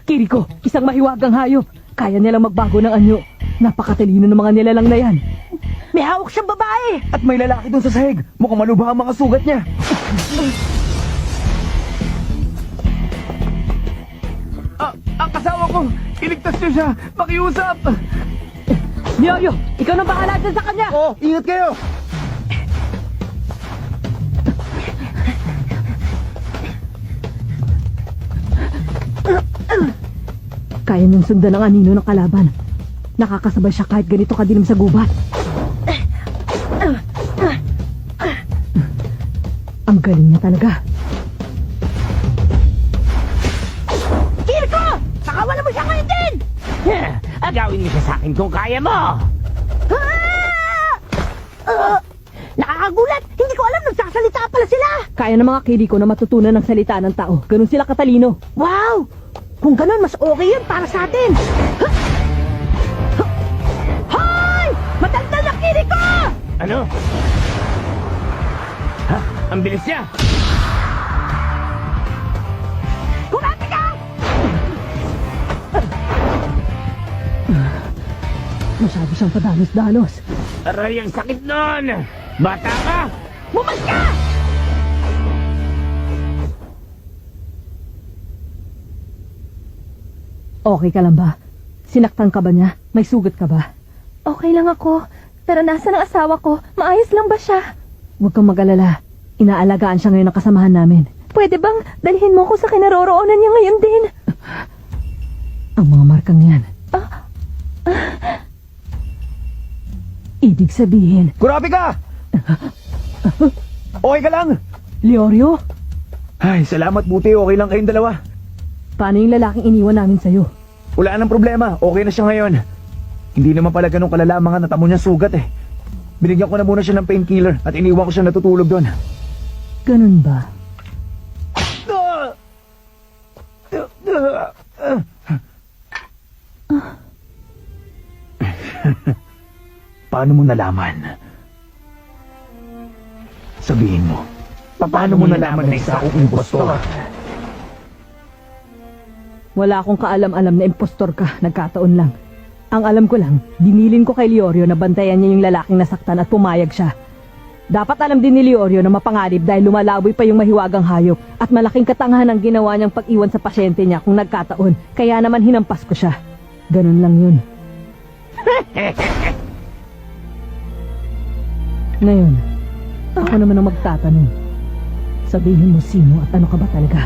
Speaker 4: Kiriko, isang mahiwagang hayop. Kaya nilang magbago ng anyo. Napakatalino ng mga nilalang na yan.
Speaker 2: May hawak siyang babae!
Speaker 5: At may lalaki doon sa sahig. Mukhang malubha ang mga sugat niya. Ang kasawa ko! Iligtas niyo siya! Pakiusap!
Speaker 4: Leorio, ikaw na bahala dyan sa kanya!
Speaker 5: Oh, ingat kayo!
Speaker 4: Kaya niyang sundan ang anino ng kalaban. Nakakasabay siya kahit ganito kadilim sa gubat. Ang galing niya talaga.
Speaker 2: Kirko! Pakawalan mo siya ngayon din!
Speaker 6: Agawin mo siya sa akin kung kaya mo!
Speaker 2: Nakakagulat! Hindi ko alam nagsasalita pala sila!
Speaker 4: Kaya ng mga Kiriko na matutunan ng salita ng tao. Ganun sila katalino.
Speaker 2: Wow! Kung ganun, mas okay yun para sa atin! Hoy! Matandang na Kiriko!
Speaker 6: Ano? Ha? Ang bilis niya!
Speaker 2: Kumati ka!
Speaker 4: Masyado siyang padalos-dalos.
Speaker 6: Aray, ang sakit nun! Bata ka!
Speaker 2: Bumas ka!
Speaker 4: Okay ka lang ba? Sinaktan ka ba niya? May sugat ka ba?
Speaker 7: Okay lang ako. Pero nasa ang asawa ko? Maayos lang ba siya?
Speaker 4: Huwag kang mag-alala. Inaalagaan siya ngayon ng kasamahan namin.
Speaker 7: Pwede bang dalhin mo ko sa kinaroroonan niya ngayon din?
Speaker 4: Ang mga markang yan. Ibig sabihin,
Speaker 5: Grabe ka! Okay ka lang?
Speaker 4: Leorio,
Speaker 5: Ay, salamat buti. Okay lang kayong dalawa.
Speaker 4: paano yung lalaking iniwan namin sa'yo?
Speaker 5: Wala nang problema. Okay na siya ngayon. Hindi naman pala ganun kalala ang mga natamo niya sugat eh. Binigyan ko na muna siya ng painkiller at iniwan ko siya natutulog doon.
Speaker 4: Ganun ba?
Speaker 5: Paano mo nalaman? Sabihin mo. Paano mo nalaman na isa akong impostor?
Speaker 4: Wala akong kaalam-alam na impostor ka, nagkataon lang. Ang alam ko lang, dinilin ko kay Leorio na bantayan niya yung lalaking nasaktan at pumayag siya. Dapat alam din ni Leorio na mapanganib dahil lumalaboy pa yung mahiwagang hayop at malaking katangahan ang ginawa niyang pag-iwan sa pasyente niya kung nagkataon. Kaya naman hinampas ko siya. Ganun lang yun. Ngayon, ako naman ang magtatanong. Sabihin mo sino at ano ka ba talaga?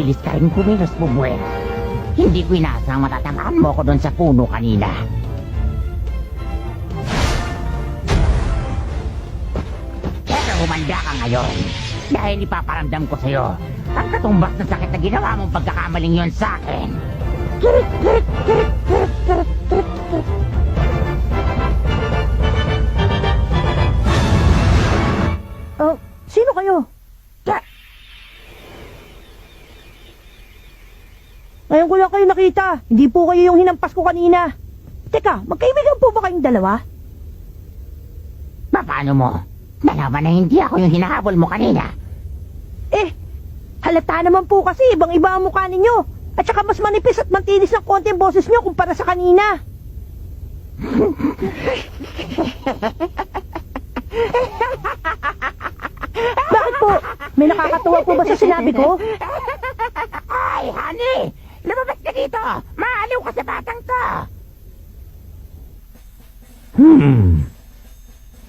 Speaker 6: mabilis ka rin kumilos, Bubuel. Hindi ko inaasang matatamaan mo ako doon sa puno kanina. Pero humanda ka ngayon. Dahil ipaparamdam ko sa'yo ang katumbas na sakit na ginawa mong pagkakamaling yon sa akin.
Speaker 2: Sino kayo? Ngayon ko lang kayo nakita. Hindi po kayo yung hinampas ko kanina. Teka, magkaibigan po ba kayong dalawa?
Speaker 6: Paano mo? Nalaman na hindi ako yung hinahabol mo kanina.
Speaker 2: Halata naman po kasi ibang-iba ang mukha ninyo. At saka mas manipis at mantinis ng konti ang boses nyo kumpara sa kanina. Bakit po? May nakakatuwa po ba sa sinabi ko?
Speaker 6: Ay, honey! Lumabas ka dito! Maaliw ka sa batang to!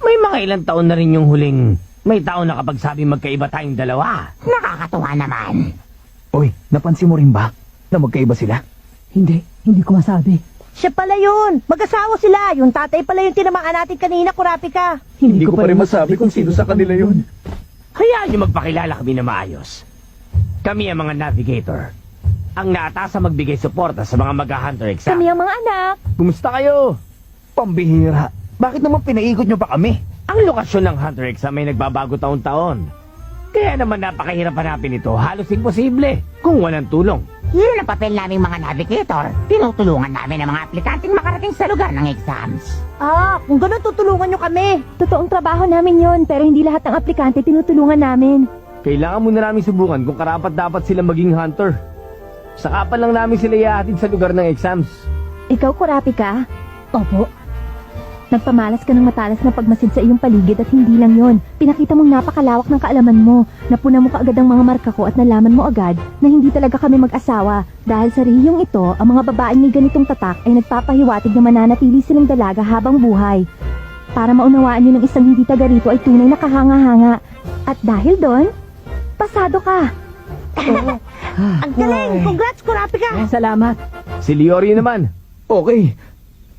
Speaker 5: May mga ilang taon na rin yung huling may tao na kapag sabi magkaiba tayong dalawa.
Speaker 6: Nakakatuwa naman.
Speaker 5: Oy, napansin mo rin ba na magkaiba sila?
Speaker 4: Hindi ko masabi.
Speaker 2: Siya pala yun. Mag-asawa sila. Yung tatay pala yung tinamaan natin kanina, Kurapika.
Speaker 3: Hindi ko pa rin masabi kung sino sa kanila yun.
Speaker 5: Hayaan niyo magpakilala kami na maayos. Kami ang mga navigator. Ang naatasa magbigay suporta sa mga mag-hunter exam.
Speaker 2: Kami ang mga anak.
Speaker 5: Kumusta kayo?
Speaker 3: Pambihira. Bakit naman pinaigot nyo pa kami?
Speaker 5: Ang lokasyon ng hunter exam ay nagbabago taon-taon. Kaya naman napakahirap hanapin ito. Halos imposible kung walang tulong.
Speaker 6: Yun ang papel naming mga navigator. Tinutulungan namin ang mga aplikanteng makarating sa lugar ng exams.
Speaker 2: Kung ganun tutulungan nyo kami.
Speaker 7: Totoong trabaho namin yon, pero hindi lahat ng aplikante tinutulungan namin.
Speaker 5: Kailangan muna namin subukan kung karapat dapat sila maging hunter. Saka pa lang namin sila ihahatid sa lugar ng exams.
Speaker 7: Ikaw, Kurapika,
Speaker 2: Opo.
Speaker 7: nagpamalas ka ng matalas na pagmasid sa iyong paligid at hindi lang yon. Pinakita mong napakalawak ng kaalaman mo. Napuna mo kaagad ang mga marka ko at nalaman mo agad na hindi talaga kami mag-asawa. Dahil sa rehiyong ito, ang mga babaeng may ganitong tatak ay nagpapahiwatig na mananatili silang dalaga habang buhay. Para maunawaan niyo ng isang hindi taga rito ay tunay na kahanga-hanga. At dahil doon, pasado ka.
Speaker 2: Ang galing! Congrats, Kurapika!
Speaker 4: Salamat.
Speaker 5: Si Leorio naman.
Speaker 3: Okay.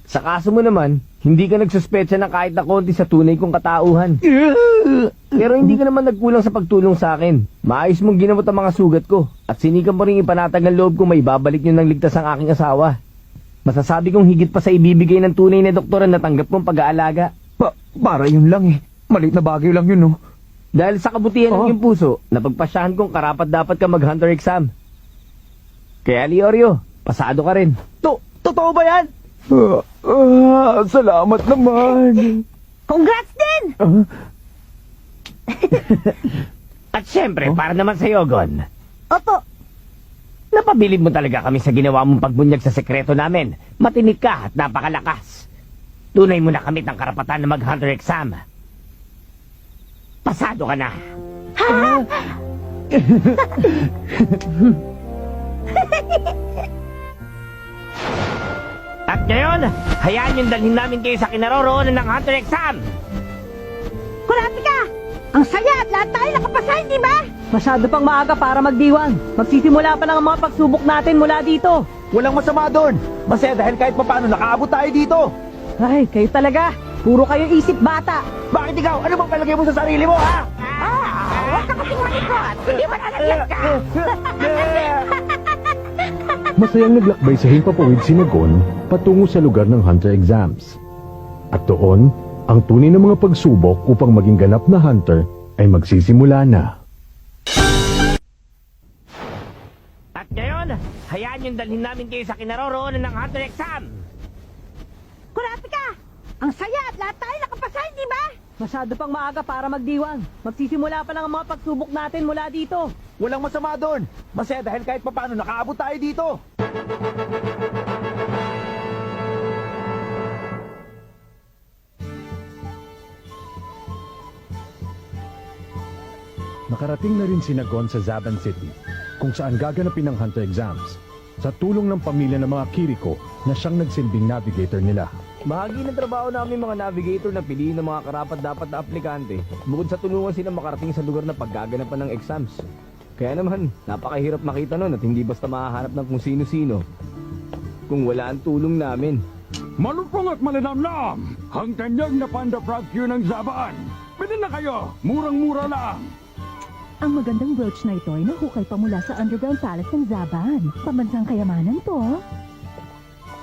Speaker 5: Sa kaso mo naman, hindi ka nagsuspecha ng kahit na konti sa tunay kong katauhan. Pero hindi ka naman nagkulang sa pagtulong sa akin. Maayos mong ginamot ang mga sugat ko. At sinigang mo rin ipanatag ang loob ko may babalik nyo ng ligtas ang aking asawa. Masasabi kong higit pa sa ibibigay ng tunay na doktor ang natanggap mong pag-aalaga.
Speaker 3: Para yun lang eh. Maliit na bagay lang yun, no?
Speaker 5: Dahil sa kabutihan ng iyong puso, napagpasyahan kong karapat dapat ka mag-hunter exam. Kaya Leorio, pasado ka rin.
Speaker 3: Totoo ba yan? Salamat naman.
Speaker 2: Congrats din!
Speaker 5: At syempre, para naman sa Yogon,
Speaker 2: Opo.
Speaker 5: napabilib mo talaga kami sa ginawa mong pagbunyag sa sekreto namin. Matinik ka at napakalakas. Tunay mo na kami ng karapatan na mag-hunter exam. Pasado ka na. At ngayon, hayaan yung dalhin namin kayo sa kinaroroonan ng hunter exam.
Speaker 2: Kurapika! Ang saya at lahat tayo nakapasa, hindi ba?
Speaker 4: Masyado pang maaga para magdiwang. Magsisimula pa lang ang mga pagsubok natin mula dito.
Speaker 3: Walang masama doon. Masaya dahil kahit papaano nakaabot tayo dito.
Speaker 4: Ay, kayo talaga. Puro kayo isip bata.
Speaker 3: Bakit ikaw? Ano bang palagay mo sa sarili mo, ha?
Speaker 6: Huwag ka kasing malikot! Hindi mo nalagyan ka!
Speaker 8: Masayang naglakbay sa himpapawid si Nagon patungo sa lugar ng hunter exams. At doon, ang tunay na mga pagsubok upang maging ganap na hunter ay magsisimula na.
Speaker 5: At ngayon, hayaan yung dalhin namin kayo sa kinaroroonan ng hunter exam.
Speaker 2: Kurapika! Ang saya at lahat tayo nakapasa, hindi ba?
Speaker 4: Masyado pang maaga para magdiwang. Magsisimula pa lang ang mga pagsubok natin mula dito.
Speaker 3: Walang masama doon. Masaya dahil kahit papaano nakaabot tayo dito.
Speaker 8: Nakarating na rin si Nagon sa Zaban City, kung saan gaganapin ang hunter exams, sa tulong ng pamilya ng mga Kiriko na siyang nagsilbing navigator nila.
Speaker 5: Bahagi ng trabaho namin mga navigator na piliin ng mga karapat-dapat na aplikante bukod sa tulungan sila makarating sa lugar na paggaganapan ng exams.
Speaker 1: Kaya naman, napakahirap makita nun at hindi basta mahahanap ng kung sino-sino kung wala ang tulong namin.
Speaker 3: Malupong at malinamnam! Ang tanyag na Panda Frog Q ng Zabaan! Bilhin na kayo! Murang-mura lang!
Speaker 7: Ang magandang brooch na ito ay nahukay pa mula sa underground palace ng Zaban. Pambansang kayamanan to.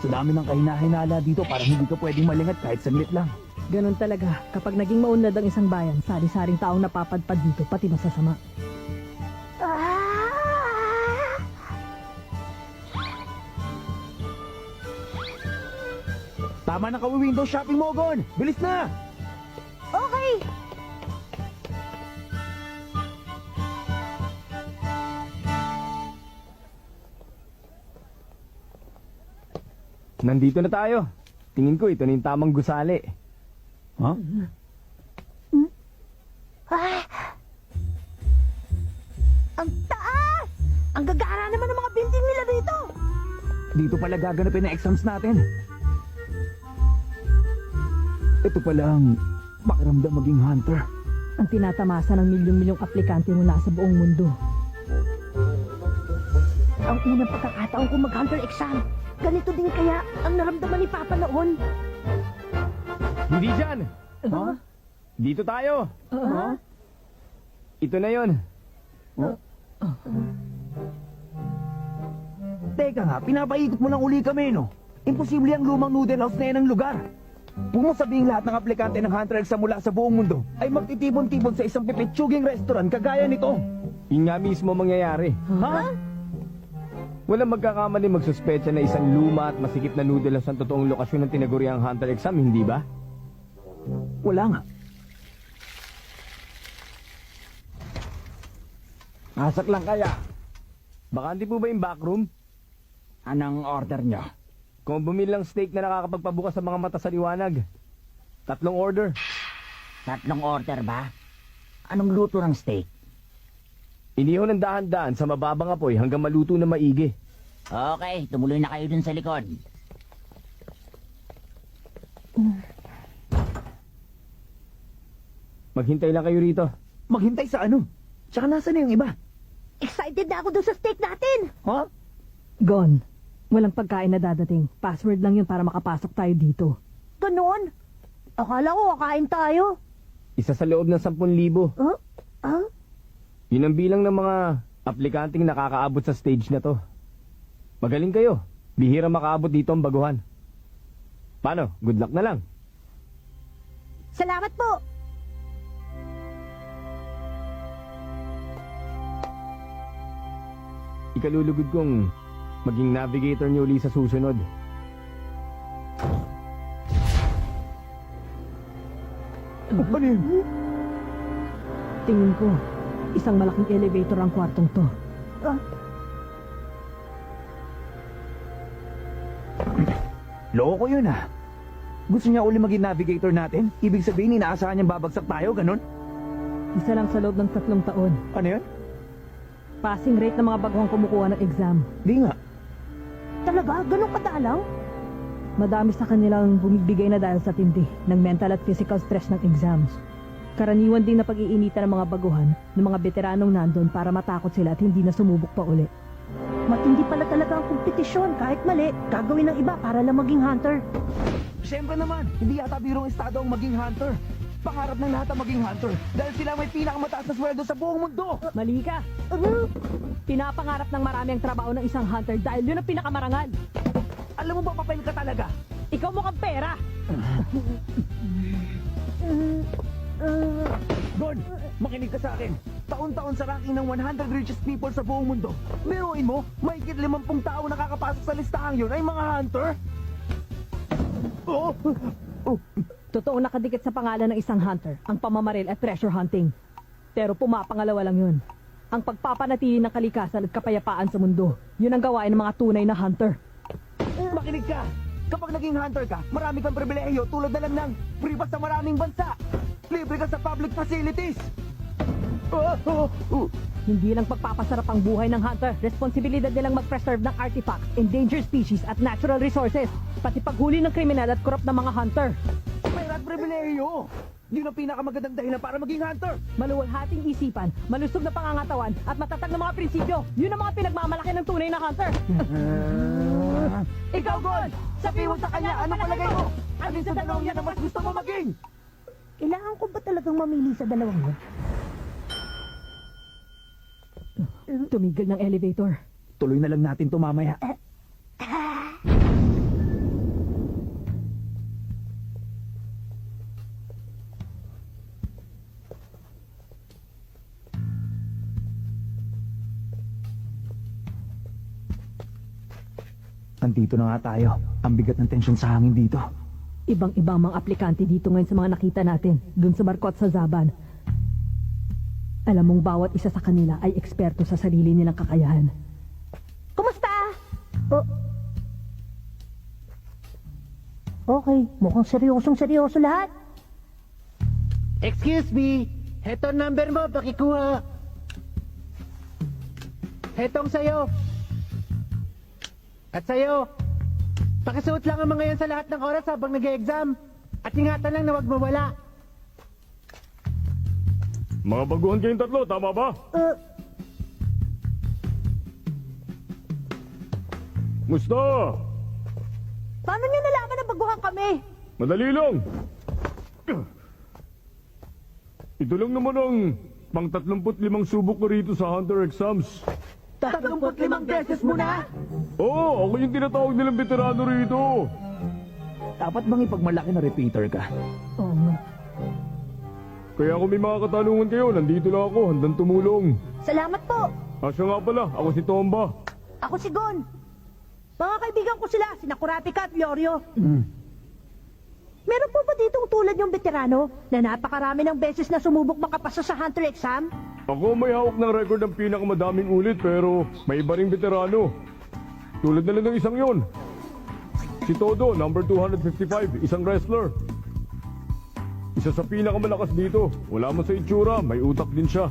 Speaker 5: Sa dami ng kahinahinala dito, parang hindi ka pwedeng malingat kahit saglit lang.
Speaker 4: Ganon talaga. Kapag naging maunlad ang isang bayan, sari-saring taong napapadpad dito, pati masasama.
Speaker 5: Tama na window shopping mo, Gon! Bilis na!
Speaker 7: Okay!
Speaker 1: Nandito na tayo. Tingin ko ito na yung tamang gusali.
Speaker 5: Ha?
Speaker 2: Ang taas! Ang gagara naman ng mga building nila dito!
Speaker 5: Dito pala gaganapin ang exams natin. Ito pala ang pakiramdam maging hunter.
Speaker 4: Ang tinatamasa ng milyong-milyong aplikante mula sa buong mundo.
Speaker 2: Ang unang pagkakataon ko mag-hunter exam. Ganito din kaya ang naramdaman ni Papa noon.
Speaker 1: Hindi dyan!
Speaker 5: Ha?
Speaker 1: Dito tayo! Ito na yon.
Speaker 5: Teka nga, pinapaikot mo lang uli kami, no? Imposible ang lumang noodle house na yan ang lugar. Kung mo sabihing lahat ng aplikante ng hunter exam mula sa buong mundo ay magtitipon-tipon sa isang pipitsuging restaurant kagaya nito.
Speaker 1: Yun nga mismo mangyayari.
Speaker 5: Ha?
Speaker 1: Walang magkakamali magsuspecha na isang luma at masikip na noodle house ang totoong lokasyon ng tinaguriang hunter exam, hindi ba?
Speaker 5: Wala nga.
Speaker 1: Asak lang kaya. Bakante po ba yung backroom?
Speaker 6: Anong order nyo?
Speaker 1: Kung bumili lang steak na nakakapagpabukas sa mga mata sa liwanag. 3 order.
Speaker 6: 3 order ba? Anong luto ng steak?
Speaker 1: Inihaw ng dahan-dahan sa mababang apoy hanggang maluto na maigi.
Speaker 6: Okay, tumuloy na kayo dun sa likod.
Speaker 1: Maghintay lang kayo rito.
Speaker 5: Maghintay sa ano? Tsaka nasa na yung iba?
Speaker 2: Excited na ako doon sa steak natin!
Speaker 5: Ha?
Speaker 4: Gone. Walang pagkain na dadating. Password lang yun para makapasok tayo dito.
Speaker 2: Ganon? Akala ko kakain tayo.
Speaker 1: Isa sa loob ng 10,000.
Speaker 2: Huh? Ah?
Speaker 1: Yun ang bilang ng mga aplikanteng nakakaabot sa stage na to. Magaling kayo. Bihira makaabot dito ang baguhan. Paano? Good luck na lang.
Speaker 2: Salamat po!
Speaker 1: Ikalulugod kong maging navigator niyo uli sa susunod.
Speaker 5: Ano yun?
Speaker 4: Tingin ko, isang malaking elevator ang kwartong to.
Speaker 5: Loko yun ah. Gusto niya uli maging navigator natin? Ibig sabihin, inaasahan niyang babagsak tayo, ganun?
Speaker 4: Isa lang sa loob ng 3 taon.
Speaker 5: Ano yun?
Speaker 4: Passing rate ng mga baguhang kumukuha ng exam.
Speaker 5: Di nga.
Speaker 2: Talaga? Ganon kadalang?
Speaker 4: Madami sa kanilang bumibigay na dahil sa tindi ng mental at physical stress ng exams. Karaniwan din na pag-iinitan ng mga baguhan ng mga veteranong nandun para matakot sila at hindi na sumubok pa uli.
Speaker 2: Matindi pala talaga ang kompetisyon. Kahit mali, gagawin ng iba para lang maging hunter.
Speaker 5: Siyempre naman, hindi yata birong estado ang maging hunter. Pangarap ng lahat ang maging hunter dahil sila may pinakamataas na sweldo sa buong mundo.
Speaker 4: Mali ka! Pinapangarap ng marami ang trabaho ng isang hunter dahil yun ang pinakamarangal.
Speaker 5: Alam mo ba, papel ka talaga?
Speaker 4: Ikaw mukhang pera!
Speaker 5: Gon, makinig ka sa akin. Taon-taon sa ranking ng 100 richest people sa buong mundo. Biruin mo, mahigit 50 tao nakakapasok sa listahang yun ay mga hunter? Oh!
Speaker 4: Totoong nakadikit sa pangalan ng isang hunter, ang pamamaril at treasure hunting. Pero pumapangalawa lang yun. Ang pagpapanatili ng kalikasan at kapayapaan sa mundo, yun ang gawain ng mga tunay na hunter.
Speaker 5: Makinig ka! Kapag naging hunter ka, marami kang pribilehiyo tulad na lang ng free pass sa maraming bansa. Libre ka sa public facilities.
Speaker 4: Hindi lang pagpapasarap ang buhay ng hunter, responsibilidad nilang mag-preserve ng artifacts, endangered species at natural resources, pati paghuli ng kriminal at korrupt na mga hunter.
Speaker 5: Pera at pribilehiyo. Yun ang pinakamagandang dahilan para maging hunter.
Speaker 4: Maluwalhating isipan, malusog na pangangatawan, at matatag na mga prinsipyo. Yun ang mga pinagmamalaki ng tunay na hunter.
Speaker 5: Ikaw, Gon! Sabi mo sa kanya, ano palagay mo? Alin sa dalawang yan ang mas gusto mo maging?
Speaker 2: Kailangan ko ba talagang mamili sa dalawang yun?
Speaker 4: Tumigil ng elevator.
Speaker 5: Tuloy na lang natin to mamaya. Andito na nga tayo. Ang bigat ng tensyon sa hangin dito.
Speaker 4: Ibang-ibang mga aplikante dito ngayon sa mga nakita natin, dun sa barko at sa Zaban. Alam mong bawat isa sa kanila ay eksperto sa sarili nilang kakayahan.
Speaker 2: Kumusta? Okay, mukhang seryoso lahat.
Speaker 9: Excuse me, heto number mo, pakikuha. Hetong sayo. At sayo. Pakisuot lang ang mga yan sa lahat ng oras habang nag-exam. At ingatan lang na wag mawala.
Speaker 3: Mga baguhan kayong tatlo, tama ba? Musta?
Speaker 2: Paano niyo nalaman na baguhan kami?
Speaker 3: Madali lang. Ito lang naman ang pang 35 subok ko rito sa Hunter Exams.
Speaker 5: 35 beses mo na?
Speaker 3: Oo, ako yung tinatawag nilang veterano rito.
Speaker 5: Dapat bang ipagmalaki na repeater ka?
Speaker 2: Oo nga.
Speaker 3: Kaya kung may mga katanungan kayo, nandito lang ako, handang tumulong.
Speaker 2: Salamat po.
Speaker 3: Siya nga pala, ako si Tomba.
Speaker 2: Ako si Gon. Mga kaibigan ko sila, sina Kurapika at Leorio. Meron po ba ditong tulad yung veterano na napakarami ng beses na sumubok makapasa sa Hunter exam?
Speaker 3: Ako may hawak ng record ng pinakamadaming ulit pero may iba ring veterano. Tulad na lang ng isang yon. Si Todo, number 255, isang wrestler. Isa sa pinakamalakas dito. Wala man sa itsura, may utak din siya.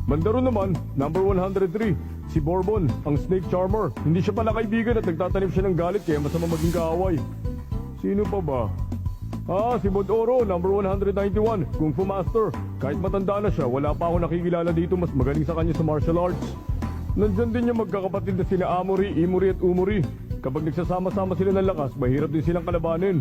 Speaker 3: Bandaro naman, number 103, si Bourbon, ang snake charmer. Hindi siya pala kaibigan at nagtatanim siya ng galit kaya masama maging kaaway. Sino pa ba? Si Bodoro, number 191, Kung Fu Master. Kahit matanda na siya, wala pa ako nakikilala dito mas magaling sa kanya sa martial arts. Nandyan din yung magkakapatid na sina Amory, Imuri at Umuri. Kapag nagsasama-sama sila ng lakas, mahirap din silang kalabanin.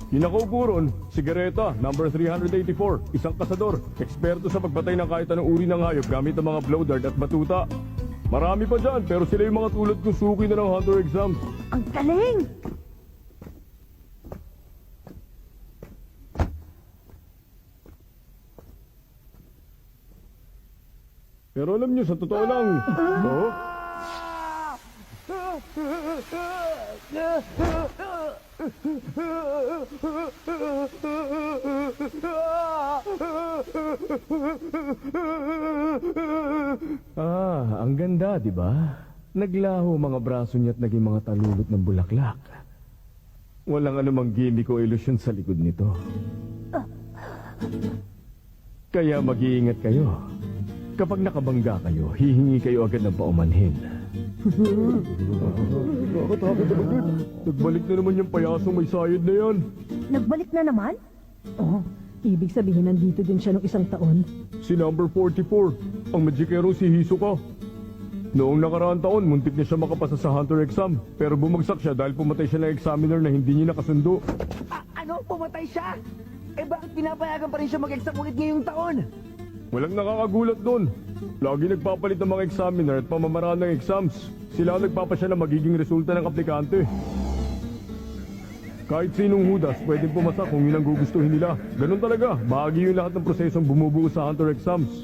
Speaker 3: Kinakaupo ron, si Gareta, number 384, isang kasador, eksperto sa pagpatay ng kahit anong uri ng hayop gamit ang mga blow dart at batuta. Marami pa dyan, pero sila yung mga tulad kong suki na ng Hunter exams.
Speaker 2: Ang galing!
Speaker 3: Pero alam nyo, sa totoo lang,
Speaker 1: Ang ganda, di ba? Naglaho mga braso niya at naging mga talulot ng bulaklak. Walang anumang gimmick o ilusyon sa likod nito. Kaya mag-iingat kayo. Kapag nakabangga kayo, hihingi kayo agad ng paumanhin.
Speaker 3: nagbalik na naman yung payasong may sayad na yan.
Speaker 2: Nagbalik na naman?
Speaker 4: Ibig sabihin nandito din siya nung isang taon.
Speaker 3: Si number 44, ang magikero si Hisoka. Noong nakaraang taon, muntik na siya makapasa sa Hunter exam. Pero bumagsak siya dahil pumatay siya ng examiner na hindi niya nakasundo.
Speaker 5: Ano? Pumatay siya? Bakit pinapayagan pa rin siya mag-exam ulit ngayong taon?
Speaker 3: Walang nakakagulat doon. Lagi nagpapalit ng mga examiner at pamamaraan ng exams. Sila ang nagpapasya na magiging resulta ng aplikante. Kahit sinong hudas, pwedeng pumasa kung yun ang gugustuhin nila. Ganun talaga, bahagi yung lahat ng prosesong bumubuo sa Hunter exams.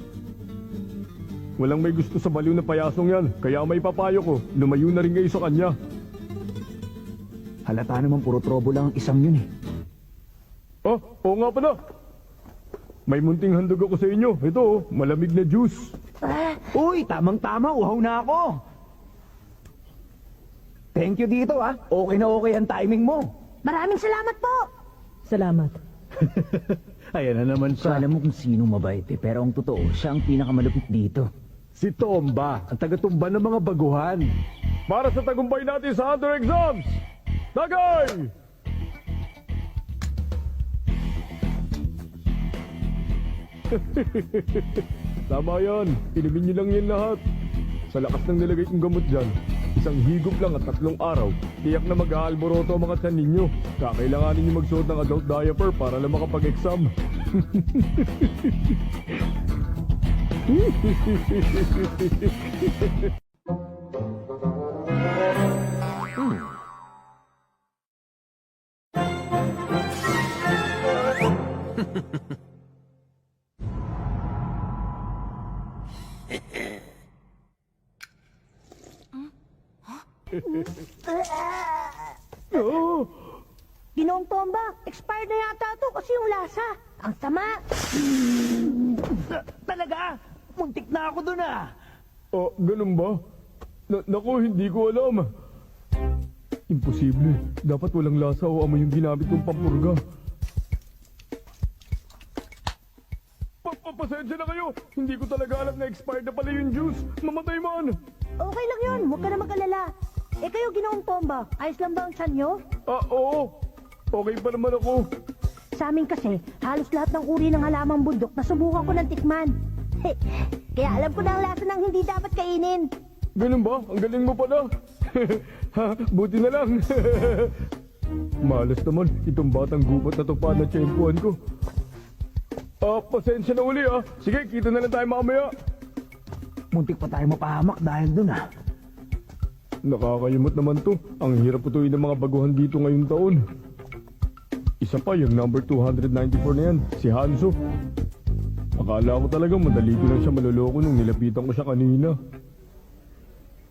Speaker 3: Walang may gusto sa baliw na payasong yan, kaya may papayo ko, lumayo na rin kayo sa kanya.
Speaker 5: Halata naman puro trobo lang ang isang yun eh.
Speaker 3: Oo nga pala. May munting handog ako sa inyo. Ito, malamig na juice.
Speaker 5: Uy, tamang-tama, uhaw na ako. Thank you dito Okay na okay ang timing mo.
Speaker 2: Maraming salamat po!
Speaker 4: Salamat.
Speaker 8: Ayan na naman siya.
Speaker 5: Kala mo kung sino mabait pero ang totoo, siya ang pinakamalupit dito.
Speaker 8: Si Tomba, ang taga-tumba ng mga baguhan.
Speaker 3: Para sa tagumpay natin sa Hunter exams! Tagay! Tama yan. Inumin niyo lang yan lahat. Sa lakas ng nilagay kong gamot dyan, isang higop lang at 3 araw, tiyak na mag-aalboroto ang mga tiyan ninyo. Kakailanganin niyo magsuot ng adult diaper para lang makapag-exam.
Speaker 2: Ginoong Tomba, expired na yata to kasi yung lasa. Ang sama.
Speaker 5: Talaga? Muntik na ako dun ah.
Speaker 3: Oh, ganun ba? Naku, hindi ko alam. Imposible. Dapat walang lasa o amoy yung ginamit kong pampurga. Pasensya na kayo. Hindi ko talaga alam na expired na pala yung juice. Mamatay man.
Speaker 2: Okay lang yun, huwag ka na mag-alala. Eh kayo, Ginoong Tomba, ayos lang ba ang tiyan nyo?
Speaker 3: Oo. Okay pa naman ako.
Speaker 2: Sa amin kasi, halos lahat ng uri ng halamang bundok nasubukan ko ng tikman. Kaya alam ko na ang lasa ng hindi dapat kainin.
Speaker 3: Ganun ba? Ang galing mo pala. Ha, buti na lang. Malas naman, itong batang gubat na to pa na tiyempuan ko. Pasensya na uli ah. Sige, kita na lang tayo mamaya.
Speaker 5: Muntik pa tayo mapahamak dahil dun ah.
Speaker 3: Nakakayamot naman to. Ang hirap putuin ng mga baguhan dito ngayong taon. Isa pa, yung number 294 na yan, si Hanzo. Akala ko talaga madali ko lang siya maloloko nung nilapitan ko siya kanina.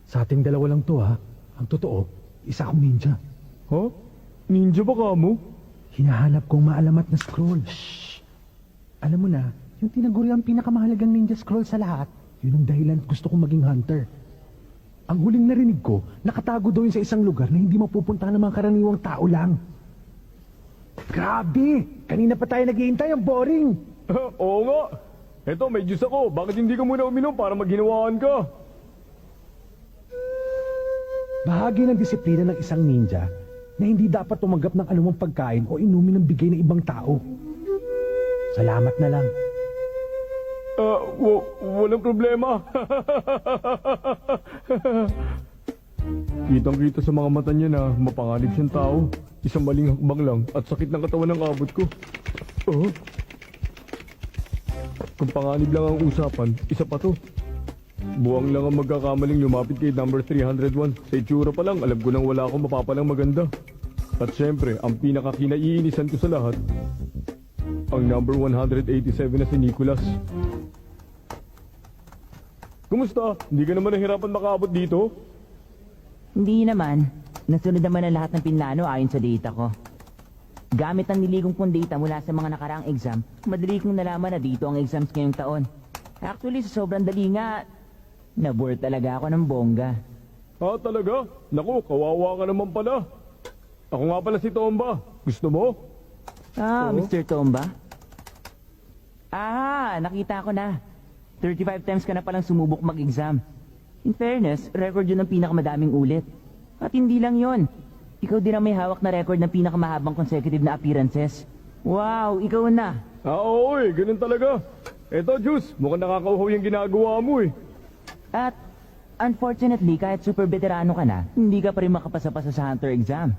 Speaker 8: Sa ating dalawa lang to ha. Ang totoo, isa akong ninja.
Speaker 3: Ha? Ninja ba ka mo?
Speaker 5: Hinahanap kong maalamat na scroll. Shh! Alam mo na, yung tinaguri ang pinakamahalagang ninja scroll sa lahat, yun ang dahilan gusto kong maging hunter. Ang huling narinig ko, nakatago daw yun sa isang lugar na hindi mapupuntahan ng mga karaniwang tao lang. Grabe! Kanina pa tayo naghihintay, ang boring!
Speaker 3: Oo nga. Eto, may juice ako. Bakit hindi ka muna uminom para maghinawaan ka?
Speaker 5: Bahagi ng disiplina ng isang ninja na hindi dapat tumanggap ng anumang pagkain o inumin ng bigay ng ibang tao. Salamat na lang.
Speaker 3: Walang problema. Kitang-kita sa mga mata niya na mapanganib siyang tao. Isang maling hakbang lang at sakit ng katawan ng abot ko. Kung panganib lang ang usapan, isa pa to. Buwang lang ang magkakamaling lumapit kay number 301. Sa itsura pa lang, alam ko nang wala akong mapapalang maganda. At syempre, ang pinakakinaiinisan ko sa lahat, ang number 187 na si Nicholas. Kumusta? Hindi ka naman nahirapan makaabot dito?
Speaker 6: Hindi naman. Nasunod naman ang lahat ng pinlano ayon sa data ko. Gamit ang niligong kong data mula sa mga nakaraang exam, madali kong nalaman na dito ang exams ngayong taon. Actually, sa sobrang dali nga, nabore talaga ako ng bongga.
Speaker 3: Talaga? Naku, kawawa ka naman pala. Ako nga pala si Tomba. Gusto mo?
Speaker 6: Mr. Tomba? Nakita ko na. 35 times ka na palang sumubok mag-exam. In fairness, record yun ng pinakamadaming ulit. At hindi lang yon. Ikaw din ang may hawak na record ng pinakamahabang consecutive na appearances. Wow, ikaw na.
Speaker 3: Oo ganun talaga. Eto, Juice, mukhang nakakauhaw yung ginagawa mo eh.
Speaker 6: At, unfortunately, kahit super veterano ka na, hindi ka pa rin makapasa-pasa sa Hunter exam.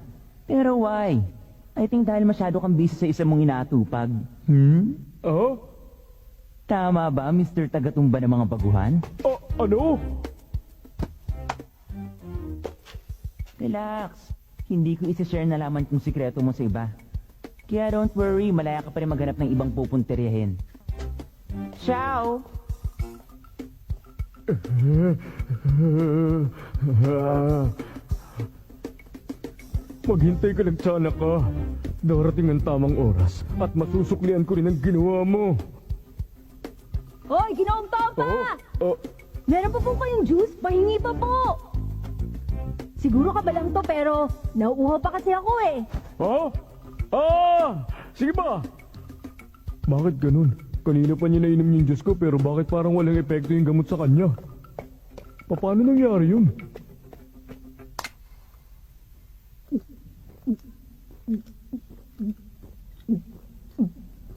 Speaker 6: Pero why? I think dahil masyado kang busy sa isa mong inaatupag. Tama ba, Mr. Tagatumba ng mga baguhan?
Speaker 3: Ano?
Speaker 6: Relax. Hindi ko isa-share na laman kung sikreto mo sa iba. Kaya don't worry, malaya ka pa rin maghanap ng ibang pupunterihin. Ciao!
Speaker 3: Maghintay ka lang, tiyanak ka. Darating ang tamang oras at masusuklian ko rin ang ginawa mo.
Speaker 4: Hoy, Ginoong Tomba!
Speaker 7: Meron pa po kayong juice? Pahingi pa po!
Speaker 4: Siguro ka ba lang to pero nauuhaw pa kasi ako eh.
Speaker 3: Sige ba? Bakit ganun? Kanina pa niya nainom yung Diyos ko pero bakit parang walang epekto yung gamot sa kanya? Paano nangyari yun?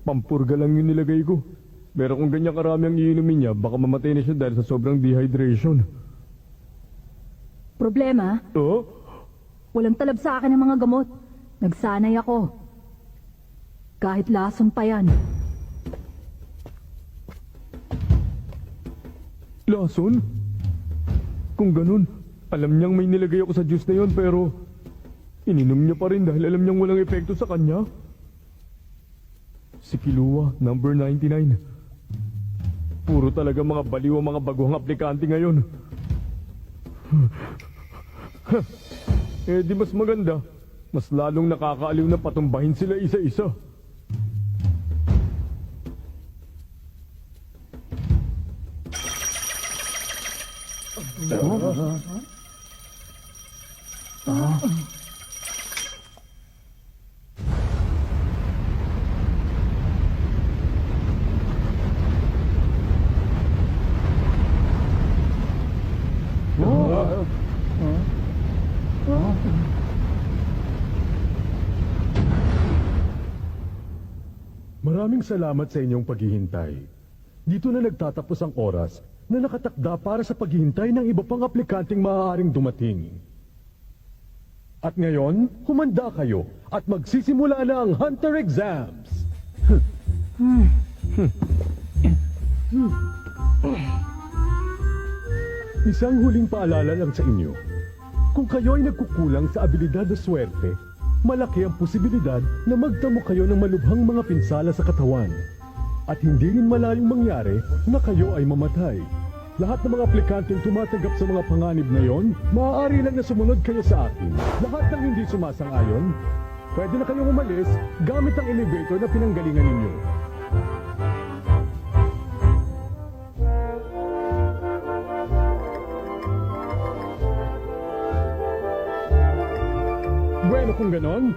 Speaker 3: Pampurga lang yung nilagay ko. Pero kung ganyan karami ang iinumin niya, baka mamatay na siya dahil sa sobrang dehydration.
Speaker 4: Problema?
Speaker 3: Oh?
Speaker 4: Walang talab sa akin ng mga gamot. Nagsanay ako. Kahit lason pa yan.
Speaker 3: Lason? Kung ganun, alam niyang may nilagay ako sa juice na yon pero ininom niya pa rin dahil alam niyang walang epekto sa kanya. Si Kilua, number 99. Puro talaga mga baliw ang mga baguhang aplikante ngayon. Eh di mas maganda. Mas lalong nakakaaliw na patumbahin sila isa-isa.
Speaker 8: Maraming salamat sa inyong paghihintay. Dito na nagtatapos ang oras na nakatakda para sa paghihintay ng iba pang aplikanteng maaaring dumating. At ngayon, humanda kayo at magsisimula na ang Hunter Exams. Isang huling paalala lang sa inyo. Kung kayo ay nagkukulang sa abilidad o swerte, malaki ang posibilidad na magtamo kayo ng malubhang mga pinsala sa katawan. At hindi rin malayong mangyari na kayo ay mamatay. Lahat ng mga aplikanteng tumatanggap sa mga panganib na yon, maaari lang na sumunod kayo sa akin. Lahat ng hindi sumasang-ayon, pwede na kayong umalis gamit ang elevator na pinanggalingan ninyo. Bueno, kung ganon,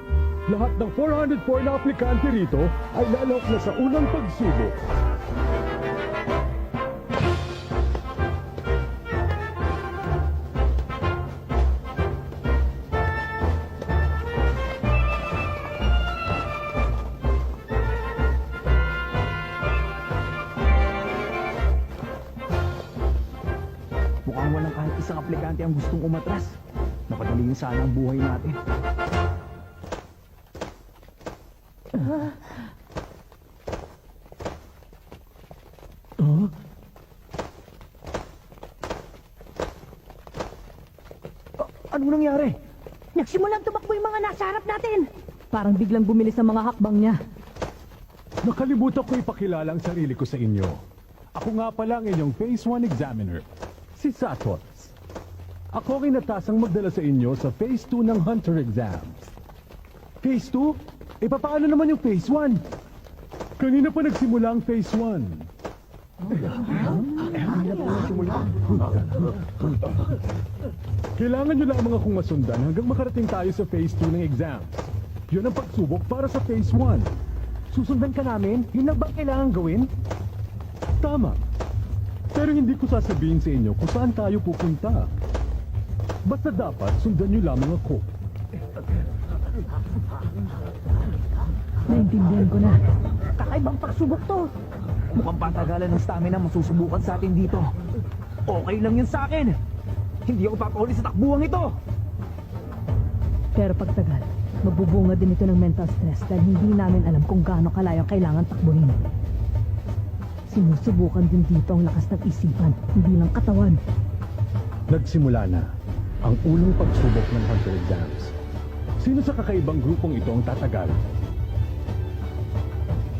Speaker 8: lahat ng 404 na aplikante rito ay lalok na sa unang pagsubok.
Speaker 5: Mukhang walang kahit isang aplikante ang gustong umatras. Napadali sana ang buhay natin. Anong nangyari?
Speaker 2: Nagsimulang tumakbo yung mga nasa harap natin.
Speaker 4: Parang biglang bumilis ang mga hakbang niya.
Speaker 8: Nakalimutan ko ipakilala ang sarili ko sa inyo. Ako nga pala ang inyong Phase 1 Examiner, si Satots. Ako ang inatasang magdala sa inyo sa Phase 2 ng Hunter Exams. Phase 2? E paano naman yung Phase 1? Kanina pa nagsimula ang Phase 1. Kailangan nyo lamang akong masundan hanggang makarating tayo sa Phase 2 ng exams. Yun ang pagsubok para sa Phase 1.
Speaker 9: Susundan ka namin? Yun lang ba kailangan gawin?
Speaker 8: Tama. Pero hindi ko sasabihin sa inyo kung saan tayo pupunta. Basta dapat sundan nyo lamang ako.
Speaker 4: Naintindihan ko na.
Speaker 2: Kakaibang pagsubok to.
Speaker 5: Mukhang patagalan ng stamina masusubukan sa atin dito. Okay lang yun sa akin. Hindi ako papahuli sa takbuhan ito.
Speaker 4: Pero pagtagal, magbubunga din ito ng mental stress dahil hindi namin alam kung gaano kalayo kailangan takbuhin. Sinusubukan din dito ang lakas ng isipan, hindi lang katawan.
Speaker 8: Nagsimula na ang unang pagsubok ng Hunter Exams. Sino sa kakaibang grupong ito ang tatagal?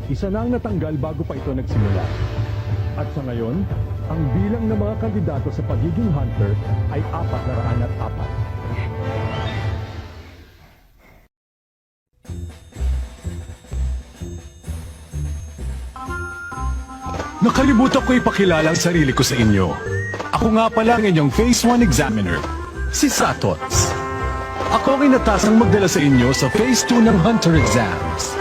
Speaker 8: Isa na ang natanggal bago pa ito nagsimula. At sa ngayon, ang bilang ng mga kandidato sa pagiging hunter ay 404. Nakalimutan ko ipakilala ang sarili ko sa inyo. Ako nga pala ang inyong Phase 1 Examiner, si Satots. Ako ang inatasang magdala sa inyo sa Phase 2 ng Hunter Exams.